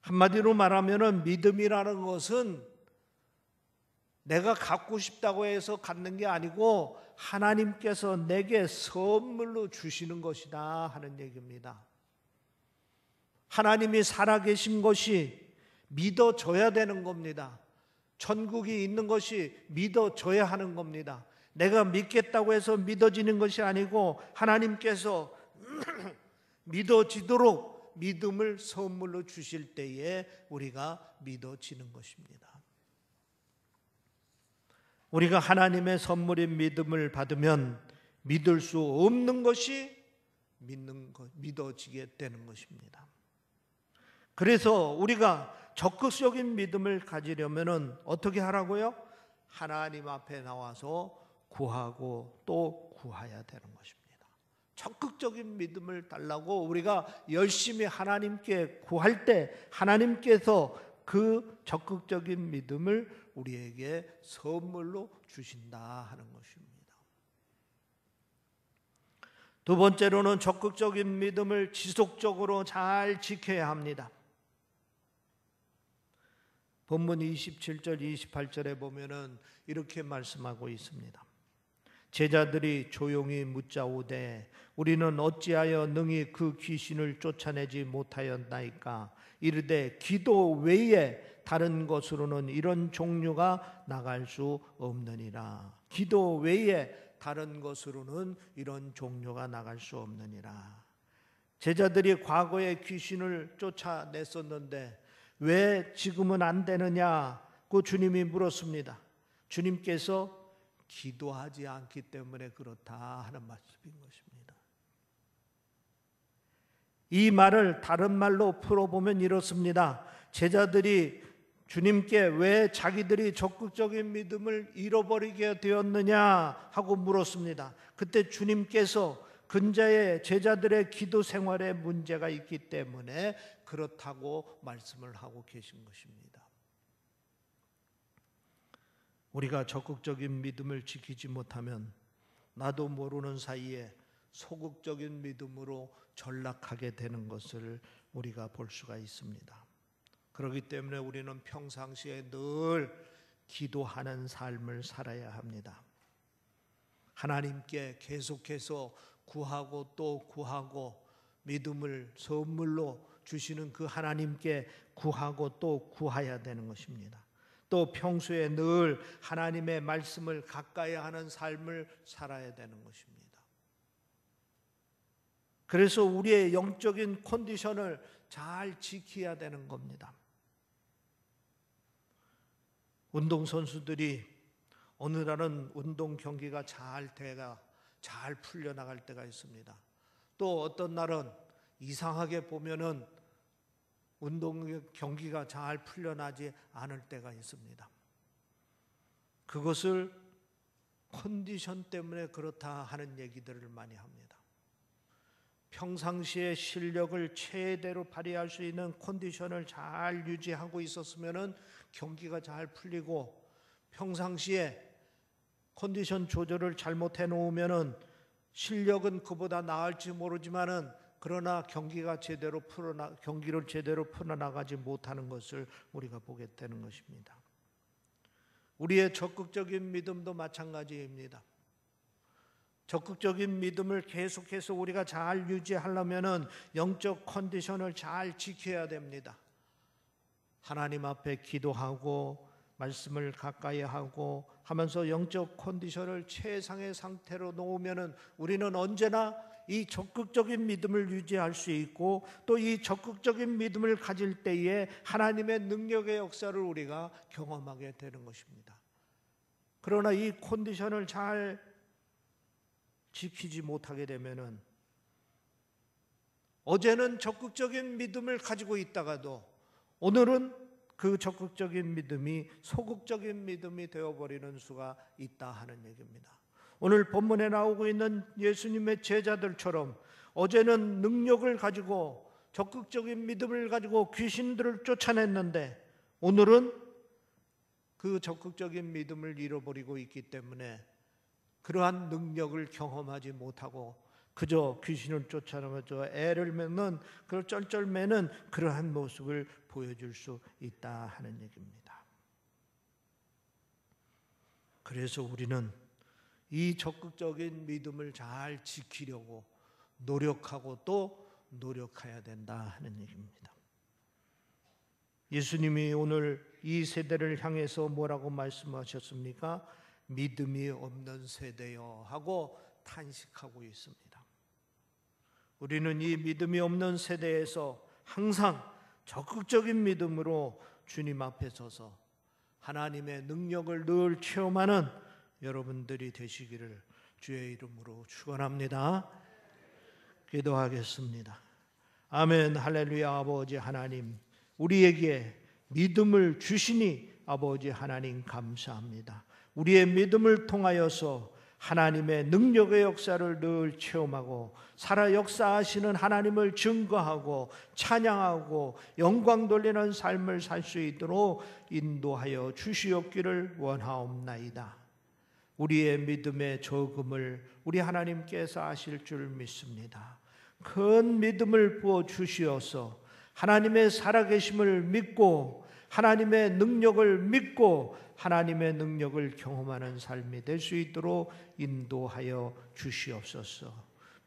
한마디로 말하면 믿음이라는 것은 내가 갖고 싶다고 해서 갖는 게 아니고 하나님께서 내게 선물로 주시는 것이다 하는 얘기입니다. 하나님이 살아계신 것이 믿어져야 되는 겁니다. 천국이 있는 것이 믿어져야 하는 겁니다. 내가 믿겠다고 해서 믿어지는 것이 아니고 하나님께서 믿어지도록 믿음을 선물로 주실 때에 우리가 믿어지는 것입니다. 우리가 하나님의 선물인 믿음을 받으면 믿을 수 없는 것이 믿어지게 되는 것입니다. 그래서 우리가 적극적인 믿음을 가지려면 어떻게 하라고요? 하나님 앞에 나와서 구하고 또 구해야 되는 것입니다. 적극적인 믿음을 달라고 우리가 열심히 하나님께 구할 때 하나님께서 그 적극적인 믿음을 우리에게 선물로 주신다 하는 것입니다. 두 번째로는 적극적인 믿음을 지속적으로 잘 지켜야 합니다. 본문 27절 28절에 보면은 이렇게 말씀하고 있습니다. 제자들이 조용히 묻자오되 우리는 어찌하여 능히 그 귀신을 쫓아내지 못하였나이까? 이르되 기도 외에 다른 것으로는 이런 종류가 나갈 수 없느니라. 기도 외에 다른 것으로는 이런 종류가 나갈 수 없느니라. 제자들이 과거에 귀신을 쫓아냈었는데 왜 지금은 안 되느냐고 주님이 물었습니다. 주님께서 기도하지 않기 때문에 그렇다 하는 말씀인 것입니다. 이 말을 다른 말로 풀어보면 이렇습니다. 제자들이 주님께 왜 자기들이 적극적인 믿음을 잃어버리게 되었느냐 하고 물었습니다. 그때 주님께서 근자의 제자들의 기도 생활에 문제가 있기 때문에 그렇다고 말씀을 하고 계신 것입니다. 우리가 적극적인 믿음을 지키지 못하면 나도 모르는 사이에 소극적인 믿음으로 전락하게 되는 것을 우리가 볼 수가 있습니다. 그렇기 때문에 우리는 평상시에 늘 기도하는 삶을 살아야 합니다. 하나님께 계속해서 구하고 또 구하고 믿음을 선물로 주시는 그 하나님께 구하고 또 구해야 되는 것입니다. 또 평소에 늘 하나님의 말씀을 가까이 하는 삶을 살아야 되는 것입니다. 그래서 우리의 영적인 컨디션을 잘 지켜야 되는 겁니다. 운동선수들이 어느 날은 운동 경기가 잘 풀려나갈 때가 있습니다. 또 어떤 날은 이상하게 보면은 운동 경기가 잘 풀려나지 않을 때가 있습니다. 그것을 컨디션 때문에 그렇다 하는 얘기들을 많이 합니다. 평상시에 실력을 최대로 발휘할 수 있는 컨디션을 잘 유지하고 있었으면은 경기가 잘 풀리고, 평상시에 컨디션 조절을 잘못해 놓으면은 실력은 그보다 나을지 모르지만은 그러나 경기를 제대로 풀어나가지 못하는 것을 우리가 보게 되는 것입니다. 우리의 적극적인 믿음도 마찬가지입니다. 적극적인 믿음을 계속해서 우리가 잘 유지하려면은 영적 컨디션을 잘 지켜야 됩니다. 하나님 앞에 기도하고 말씀을 가까이 하고 하면서 영적 컨디션을 최상의 상태로 놓으면은 우리는 언제나 이 적극적인 믿음을 유지할 수 있고, 또 이 적극적인 믿음을 가질 때에 하나님의 능력의 역사를 우리가 경험하게 되는 것입니다. 그러나 이 컨디션을 잘 지키지 못하게 되면은 어제는 적극적인 믿음을 가지고 있다가도 오늘은 그 적극적인 믿음이 소극적인 믿음이 되어버리는 수가 있다 하는 얘기입니다. 오늘 본문에 나오고 있는 예수님의 제자들처럼 어제는 능력을 가지고 적극적인 믿음을 가지고 귀신들을 쫓아냈는데 오늘은 그 적극적인 믿음을 잃어버리고 있기 때문에 그러한 능력을 경험하지 못하고 그저 귀신을 쫓아내면서 애를 맺는, 그걸 쩔쩔매는 그러한 모습을 보여줄 수 있다 하는 얘기입니다. 그래서 우리는 이 적극적인 믿음을 잘 지키려고 노력하고 또 노력해야 된다 하는 얘기입니다. 예수님이 오늘 이 세대를 향해서 뭐라고 말씀하셨습니까? 믿음이 없는 세대여 하고 탄식하고 있습니다. 우리는 이 믿음이 없는 세대에서 항상 적극적인 믿음으로 주님 앞에 서서 하나님의 능력을 늘 체험하는 여러분들이 되시기를 주의 이름으로 축원합니다. 기도하겠습니다. 아멘. 할렐루야. 아버지 하나님, 우리에게 믿음을 주시니 아버지 하나님 감사합니다. 우리의 믿음을 통하여서 하나님의 능력의 역사를 늘 체험하고 살아 역사하시는 하나님을 증거하고 찬양하고 영광 돌리는 삶을 살 수 있도록 인도하여 주시옵기를 원하옵나이다. 우리의 믿음의 저금을 우리 하나님께서 아실 줄 믿습니다. 큰 믿음을 부어 주시어서 하나님의 살아계심을 믿고 하나님의 능력을 믿고 하나님의 능력을 경험하는 삶이 될 수 있도록 인도하여 주시옵소서.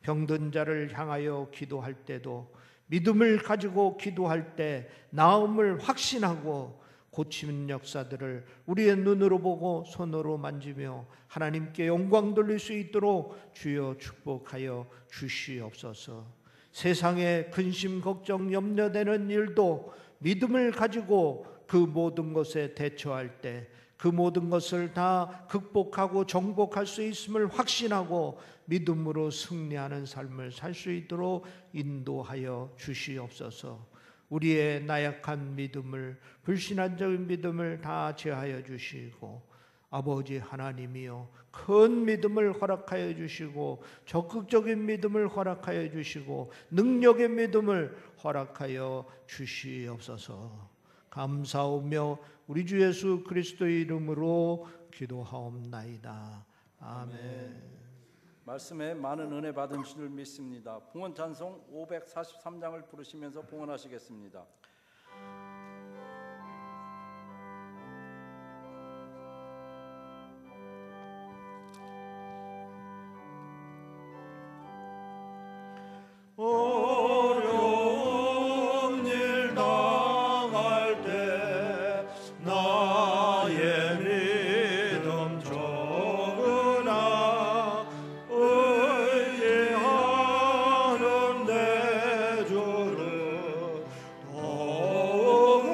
병든 자를 향하여 기도할 때도 믿음을 가지고 기도할 때 나음을 확신하고 고치는 역사들을 우리의 눈으로 보고 손으로 만지며 하나님께 영광 돌릴 수 있도록 주여 축복하여 주시옵소서. 세상에 근심, 걱정, 염려되는 일도 믿음을 가지고 그 모든 것에 대처할 때 그 모든 것을 다 극복하고 정복할 수 있음을 확신하고 믿음으로 승리하는 삶을 살 수 있도록 인도하여 주시옵소서. 우리의 나약한 믿음을, 불신앙적인 믿음을 다 제하여 주시고 아버지 하나님이여 큰 믿음을 허락하여 주시고 적극적인 믿음을 허락하여 주시고 능력의 믿음을 허락하여 주시옵소서. 감사하며 우리 주 예수 그리스도의 이름으로 기도하옵나이다. 아멘. 말씀에 많은 은혜 받은 줄 믿습니다. 봉헌 찬송 543장을 부르시면서 봉헌하시겠습니다. 어려운 일 당할 때 나의 믿음 적으나 의지하는 내 주를 더욱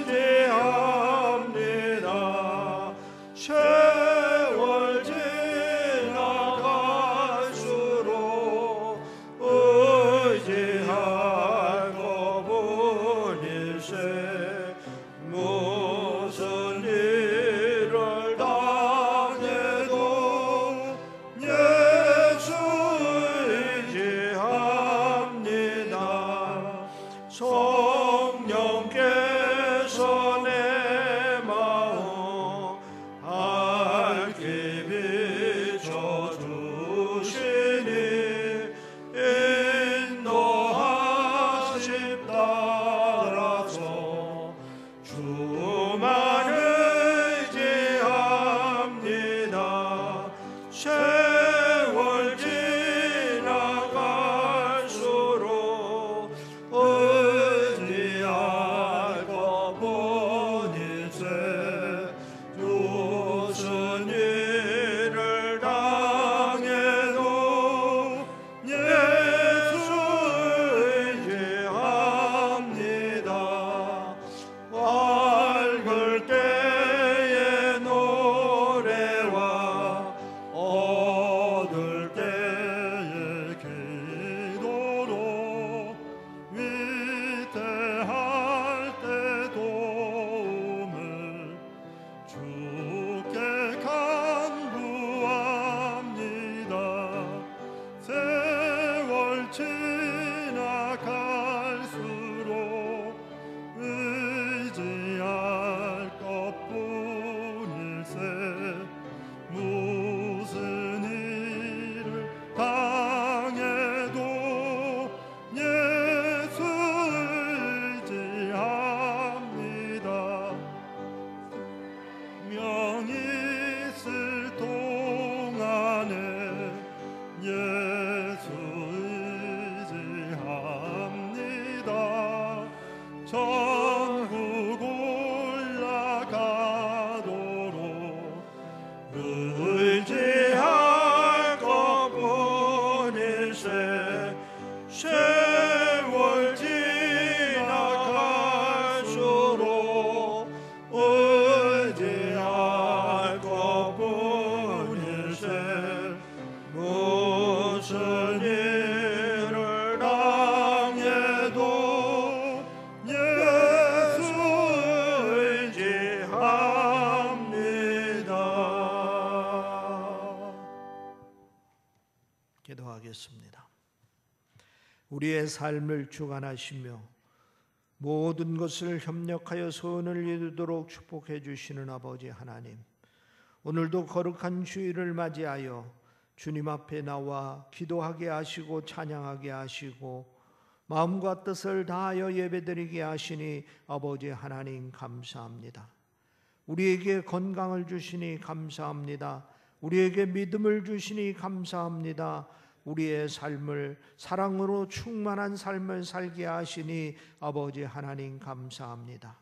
의지합니다. 세월 지나갈수록 의지할 것뿐일세. 무슨 일을 당해도 예수 의지합니다. 성령께서 내 마음 밝게 비춰주시니 인도하심 따라서 주만 의지합니다. 세월 지나갈수록 의지할 것뿐일세. 무슨 일을 당해도 예수 의지합니다. 밝을 때의 노래와 어두울 때의 기도로 위태할 때 도움을 주께 간구합니다. 세월 지나갈수록 의지할 것뿐일세. 무슨 일을 당해도 예수 의지합니다. 명이 있을 동안에 예수 의지합니다. 천국 올라가도록 의지할 것뿐일세. 세월 지나갈수록 의지할 것뿐일세. 무슨 일을 당해도 예수 의지합니다. 기도하겠습니다. 우리의 삶을 주관하시며 모든 것을 협력하여 선을 이루도록 축복해 주시는 아버지 하나님, 오늘도 거룩한 주일을 맞이하여 주님 앞에 나와 기도하게 하시고 찬양하게 하시고 마음과 뜻을 다하여 예배드리게 하시니 아버지 하나님 감사합니다. 우리에게 건강을 주시니 감사합니다. 우리에게 믿음을 주시니 감사합니다. 우리의 삶을 사랑으로 충만한 삶을 살게 하시니 아버지 하나님 감사합니다.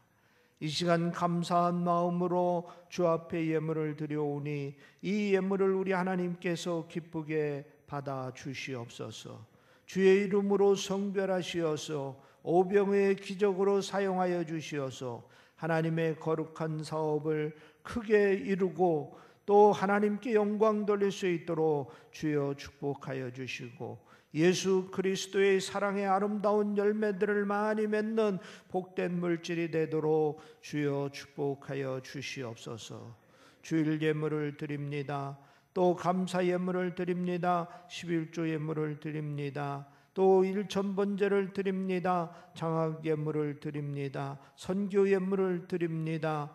이 시간 감사한 마음으로 주 앞에 예물을 드려오니 이 예물을 우리 하나님께서 기쁘게 받아 주시옵소서. 주의 이름으로 성별하시어서 오병의 기적으로 사용하여 주시어서 하나님의 거룩한 사업을 크게 이루고 또 하나님께 영광 돌릴 수 있도록 주여 축복하여 주시고 예수 그리스도의 사랑의 아름다운 열매들을 많이 맺는 복된 물질이 되도록 주여 축복하여 주시옵소서. 주일 예물을 드립니다. 또 감사 예물을 드립니다. 11조 예물을 드립니다. 또 일천번제를 드립니다. 장학 예물을 드립니다. 선교 예물을 드립니다.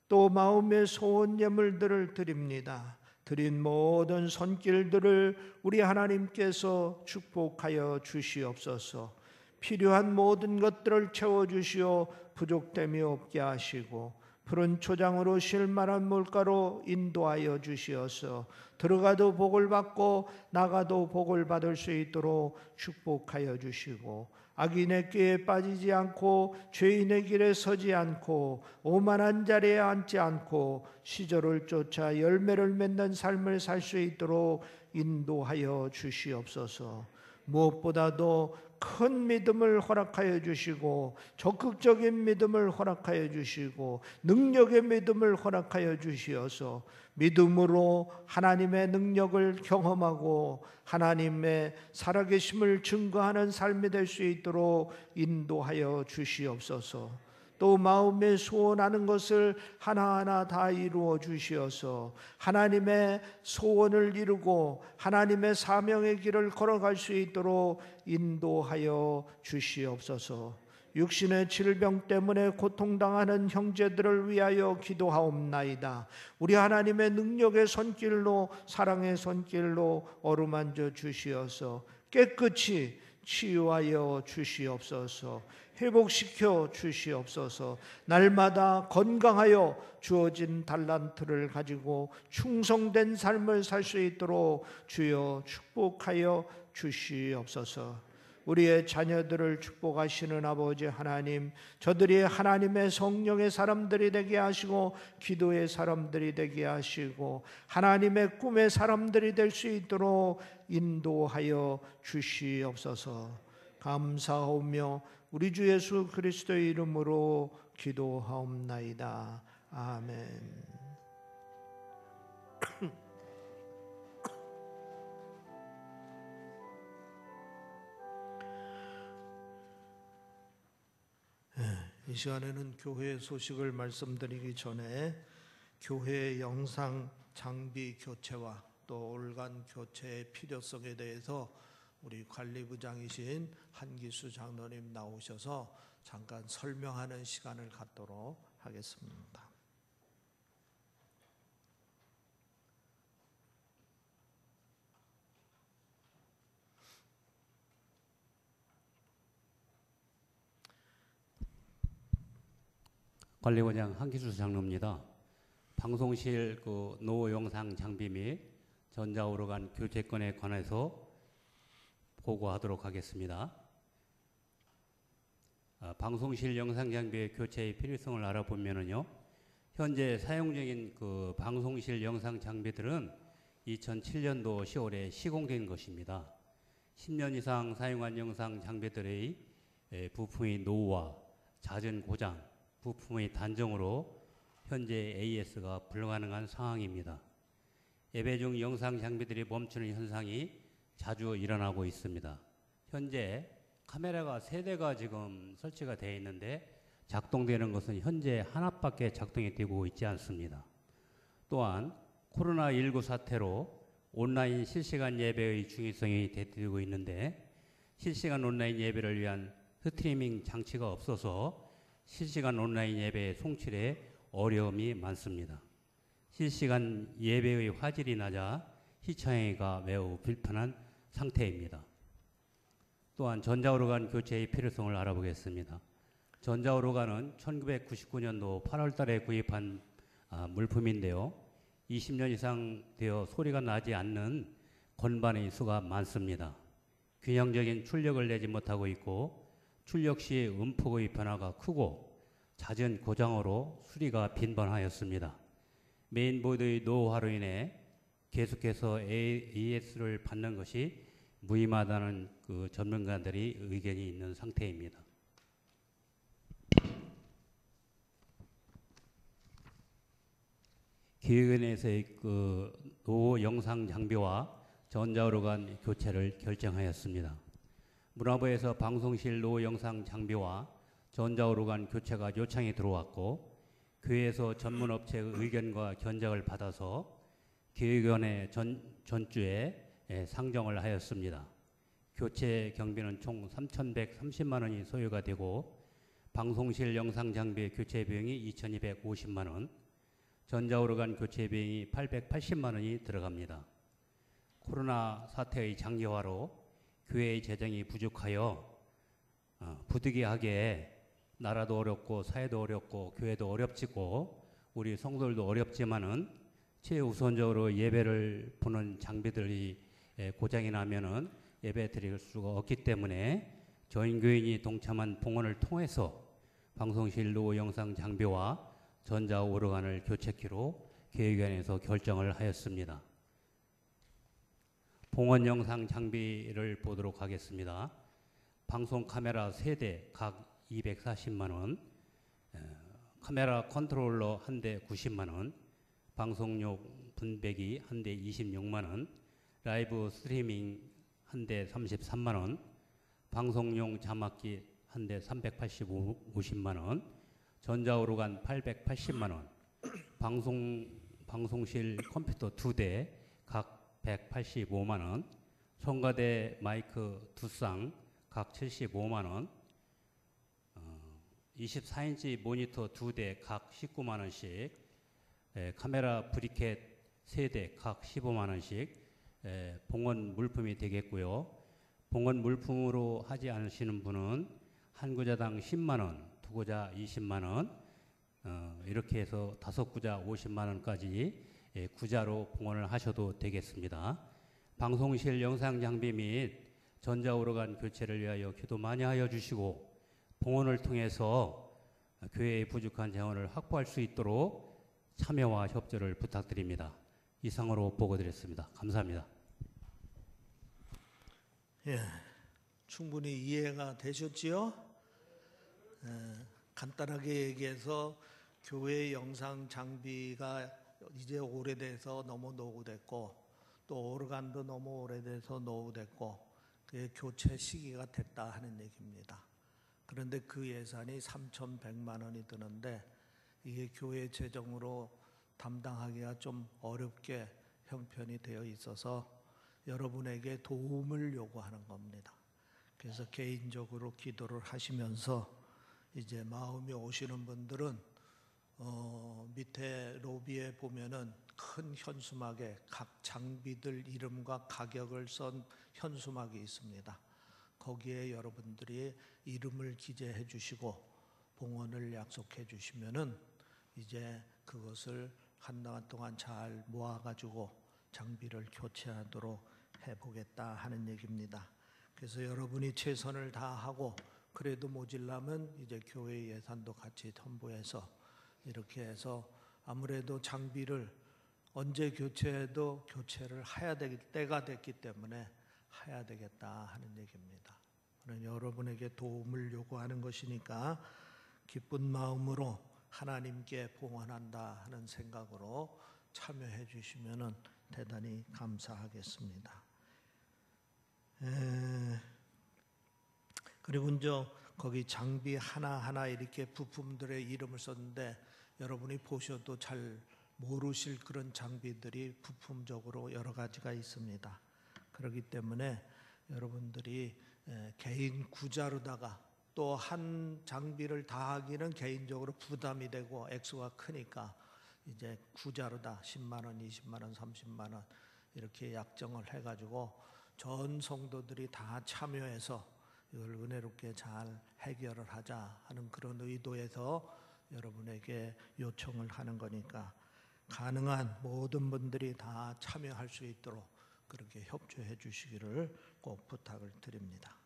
또 마음의 소원 예물들을 드립니다. 드린 모든 손길들을 우리 하나님께서 축복하여 주시옵소서. 필요한 모든 것들을 채워주시어 부족됨이 없게 하시고 푸른 초장으로 실만한 물가로 인도하여 주시어서 들어가도 복을 받고 나가도 복을 받을 수 있도록 축복하여 주시고 악인의 꾀에 빠지지 않고 죄인의 길에 서지 않고 오만한 자리에 앉지 않고 시절을 쫓아 열매를 맺는 삶을 살 수 있도록 인도하여 주시옵소서. 무엇보다도 큰 믿음을 허락하여 주시고 적극적인 믿음을 허락하여 주시고 능력의 믿음을 허락하여 주시어서 믿음으로 하나님의 능력을 경험하고 하나님의 살아계심을 증거하는 삶이 될 수 있도록 인도하여 주시옵소서. 또 마음에 소원하는 것을 하나하나 다 이루어 주시어서 하나님의 소원을 이루고 하나님의 사명의 길을 걸어갈 수 있도록 인도하여 주시옵소서. 육신의 질병 때문에 고통당하는 형제들을 위하여 기도하옵나이다. 우리 하나님의 능력의 손길로 사랑의 손길로 어루만져 주시어서 깨끗이 치유하여 주시옵소서. 회복시켜 주시옵소서. 날마다 건강하여 주어진 달란트를 가지고 충성된 삶을 살 수 있도록 주여 축복하여 주시옵소서. 우리의 자녀들을 축복하시는 아버지 하나님, 저들이 하나님의 성령의 사람들이 되게 하시고 기도의 사람들이 되게 하시고 하나님의 꿈의 사람들이 될 수 있도록 인도하여 주시옵소서. 감사하오며 우리 주 예수 그리스도의 이름으로 기도하옵나이다. 아멘. 이 시간에는 교회 소식을 말씀드리기 전에 교회 영상 장비 교체와 또 올간 교체의 필요성에 대해서 우리 관리부장이신 한기수 장로님 나오셔서 잠깐 설명하는 시간을 갖도록 하겠습니다. 관리부장 한기수 장로입니다. 방송실 노후 영상 장비 및 전자오르간 교체권에 관해서 보고하도록 하겠습니다. 방송실 영상 장비의 교체의 필요성을 알아보면요, 현재 사용 중인 방송실 영상 장비들은 2007년도 10월에 시공된 것입니다. 10년 이상 사용한 영상 장비들의 부품의 노후와 잦은 고장, 부품의 단종으로 현재 AS가 불가능한 상황입니다. 예배 중 영상 장비들이 멈추는 현상이 자주 일어나고 있습니다. 현재 카메라가 3대가 지금 설치가 되어 있는데 작동되는 것은 현재 하나밖에 작동이 되고 있지 않습니다. 또한 코로나19 사태로 온라인 실시간 예배의 중요성이 대두되고 있는데 실시간 온라인 예배를 위한 스트리밍 장치가 없어서 실시간 온라인 예배의 송출에 어려움이 많습니다. 실시간 예배의 화질이 낮아 시청하기가 매우 불편한 상태입니다. 또한 전자오르간 교체의 필요성을 알아보겠습니다. 전자오르간은 1999년도 8월 달에 구입한 물품인데요. 20년 이상 되어 소리가 나지 않는 건반의 수가 많습니다. 균형적인 출력을 내지 못하고 있고 출력 시 음폭의 변화가 크고 잦은 고장으로 수리가 빈번하였습니다. 메인보드의 노후화로 인해 계속해서 AS를 받는 것이 무의미하다는 그 전문가들이 의견이 있는 상태입니다. 기획위원회에서의 그 노후 영상 장비와 전자우로간 교체를 결정하였습니다. 문화부에서 방송실 노후 영상 장비와 전자우로간 교체가 요청이 들어왔고 교회에서 전문업체의 의견과 견적을 받아서 기획위원회 전주에 상정을 하였습니다. 교체 경비는 총 3,130만 원이 소요가 되고 방송실 영상 장비 교체 비용이 2,250만 원, 전자우로간 교체 비용이 880만 원이 들어갑니다. 코로나 사태의 장기화로 교회의 재정이 부족하여 부득이하게 나라도 어렵고 사회도 어렵고 교회도 어렵지고 우리 성도들도 어렵지만은 최우선적으로 예배를 보는 장비들이 고장이 나면은 예배 드릴 수가 없기 때문에 저인교인이 동참한 봉헌을 통해서 방송실 노후 영상 장비와 전자우로간을 교체키로 기획위원회에서 결정을 하였습니다. 봉헌 영상 장비를 보도록 하겠습니다. 방송 카메라 3대 각 240만 원, 카메라 컨트롤러 1대 90만 원, 방송용 분배기 1대 26만 원, 라이브 스트리밍 1대 33만 원, 방송용 자막기 1대 350만 원, 전자우로간 880만 원, 방송실 컴퓨터 2대 각 185만 원, 성가대 마이크 2쌍 각 75만 원, 24인치 모니터 2대 각 19만 원씩, 카메라 브리켓 3대 각 15만 원씩 봉헌 물품이 되겠고요. 봉헌 물품으로 하지 않으시는 분은 한 구자당 10만 원, 두 구자 20만 원, 이렇게 해서 5구자 50만 원까지 구자로 봉헌을 하셔도 되겠습니다. 방송실 영상 장비 및 전자우로간 교체를 위하여 기도 많이 하여 주시고 봉헌을 통해서 교회의 부족한 재원을 확보할 수 있도록 참여와 협조를 부탁드립니다. 이상으로 보고드렸습니다. 감사합니다. 예, 충분히 이해가 되셨지요? 간단하게 얘기해서 교회 영상 장비가 이제 오래돼서 너무 노후됐고 또 오르간도 너무 오래돼서 노후됐고 그게 교체 시기가 됐다 하는 얘기입니다. 그런데 그 예산이 3,100만 원이 드는데 이게 교회 재정으로 담당하기가 좀 어렵게 형편이 되어 있어서 여러분에게 도움을 요구하는 겁니다. 그래서 개인적으로 기도를 하시면서 이제 마음이 오시는 분들은 밑에 로비에 보면은 큰 현수막에 각 장비들 이름과 가격을 쓴 현수막이 있습니다. 거기에 여러분들이 이름을 기재해 주시고 봉헌을 약속해 주시면은 이제 그것을 한동안 동안 잘 모아가지고 장비를 교체하도록 해보겠다 하는 얘기입니다. 그래서 여러분이 최선을 다하고 그래도 모질라면 이제 교회 예산도 같이 첨부해서 이렇게 해서 아무래도 장비를 언제 교체해도 교체를 해야 될 때가 됐기 때문에 해야 되겠다 하는 얘기입니다. 여러분에게 도움을 요구하는 것이니까 기쁜 마음으로 하나님께 봉헌한다 하는 생각으로 참여해 주시면 대단히 감사하겠습니다. 그리고 이제 거기 장비 하나하나 이렇게 부품들의 이름을 썼는데 여러분이 보셔도 잘 모르실 그런 장비들이 부품적으로 여러 가지가 있습니다. 그렇기 때문에 여러분들이 개인 구자로다가 또 한 장비를 다 하기는 개인적으로 부담이 되고 액수가 크니까 이제 구자로다 10만 원, 20만 원, 30만 원 이렇게 약정을 해가지고 전 성도들이 다 참여해서 이걸 은혜롭게 잘 해결을 하자 하는 그런 의도에서 여러분에게 요청을 하는 거니까 가능한 모든 분들이 다 참여할 수 있도록 그렇게 협조해 주시기를 꼭 부탁을 드립니다.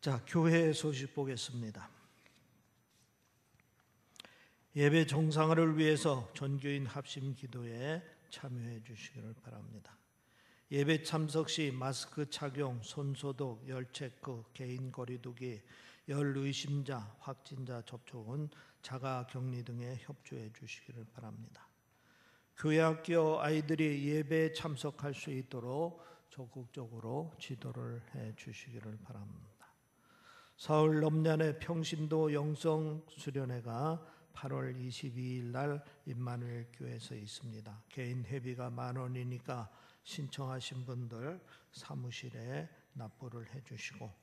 자, 교회 소식 보겠습니다. 예배 정상화를 위해서 전교인 합심 기도에 참여해 주시기를 바랍니다. 예배 참석 시 마스크 착용, 손소독, 열체크, 개인 거리두기, 열 의심자, 확진자 접촉은 자가 격리 등에 협조해 주시기를 바랍니다. 교회 학교 아이들이 예배에 참석할 수 있도록 적극적으로 지도를 해 주시기를 바랍니다. 사흘 넘년의 평신도 영성 수련회가 8월 22일 날 임마누엘 교회에서 있습니다. 개인 회비가 10,000원이니까 신청하신 분들 사무실에 납부를 해 주시고,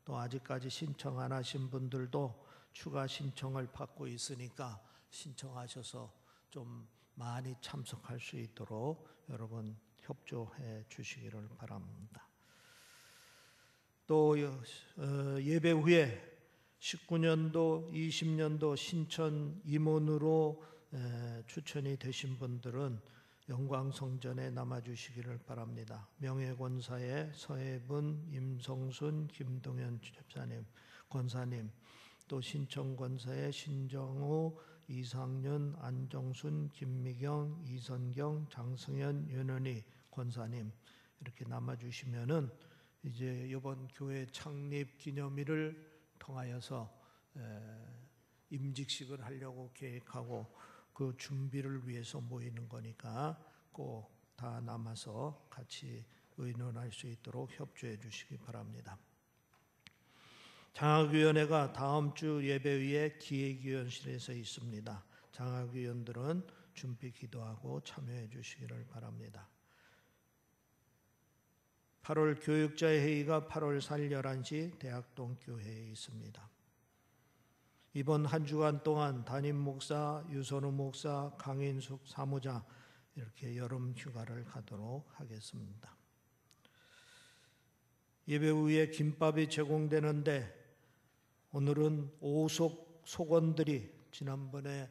또 아직까지 신청 안 하신 분들도 추가 신청을 받고 있으니까 신청하셔서 좀 많이 참석할 수 있도록 여러분 협조해 주시기를 바랍니다. 또 예배 후에 19년도, 20년도 신천 임원으로 추천이 되신 분들은 영광성전에 남아주시기를 바랍니다. 명예권사의 서해분, 임성순, 김동현 집사님, 권사님, 또 신천권사의 신정우, 이상윤, 안정순, 김미경, 이선경, 장승현, 윤은희 권사님 이렇게 남아주시면은 이제 이번 교회 창립 기념일을 통하여서 임직식을 하려고 계획하고 그 준비를 위해서 모이는 거니까 꼭 다 남아서 같이 의논할 수 있도록 협조해 주시기 바랍니다. 장학위원회가 다음 주 예배위에 기획위원실에서 있습니다. 장학위원들은 준비 기도하고 참여해 주시기를 바랍니다. 8월 교육자의 회의가 8월 4일 11시 대학동 교회에 있습니다. 이번 한 주간 동안 담임 목사, 유선우 목사, 강인숙 사무자 이렇게 여름 휴가를 가도록 하겠습니다. 예배 후에 김밥이 제공되는데 오늘은 오속 속원들이 지난번에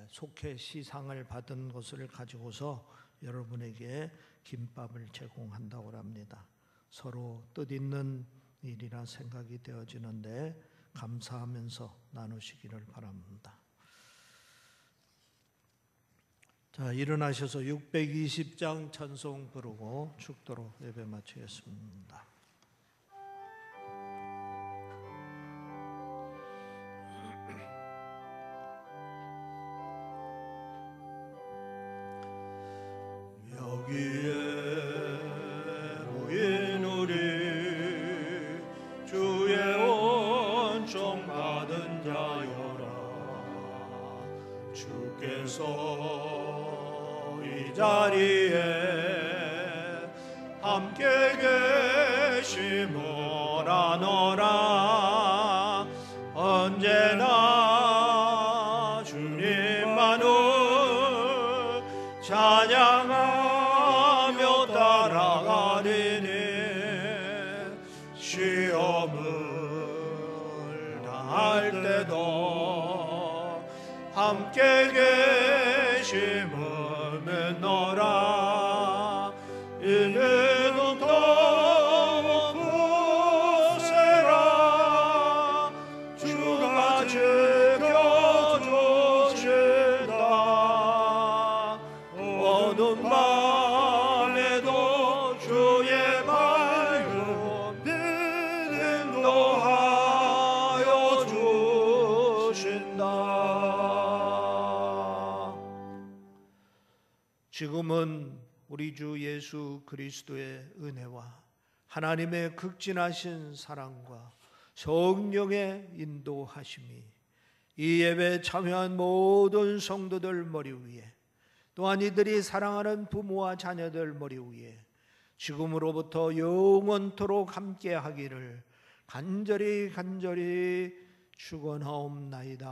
속회 시상을 받은 것을 가지고서 여러분에게 김밥을 제공한다고 합니다. 서로 뜻있는 일이라 생각이 되어지는데 감사하면서 나누시기를 바랍니다. 자, 일어나셔서 620장 찬송 부르고 축도로 예배 마치겠습니다. 여기에 모인 우리 주의 온종 받은 자여라. 주께서 이 자리에 함께 계시모라. 너라 언제나 주님만을 찬양하며 따라가리니 시험을 당할 때도 함께 계심을 너라. 이내도 더욱 굳세라. 주가 지켜주신다. 어두운 밤에도 주의 밝은 빛 인도하여 주신다. 지금은 우리 주 예수 그리스도의 은혜와 하나님의 극진하신 사랑과 성령의 인도하심이 이 예배에 참여한 모든 성도들 머리 위에, 또한 이들이 사랑하는 부모와 자녀들 머리 위에 지금으로부터 영원토록 함께 하기를 간절히 축원하옵나이다.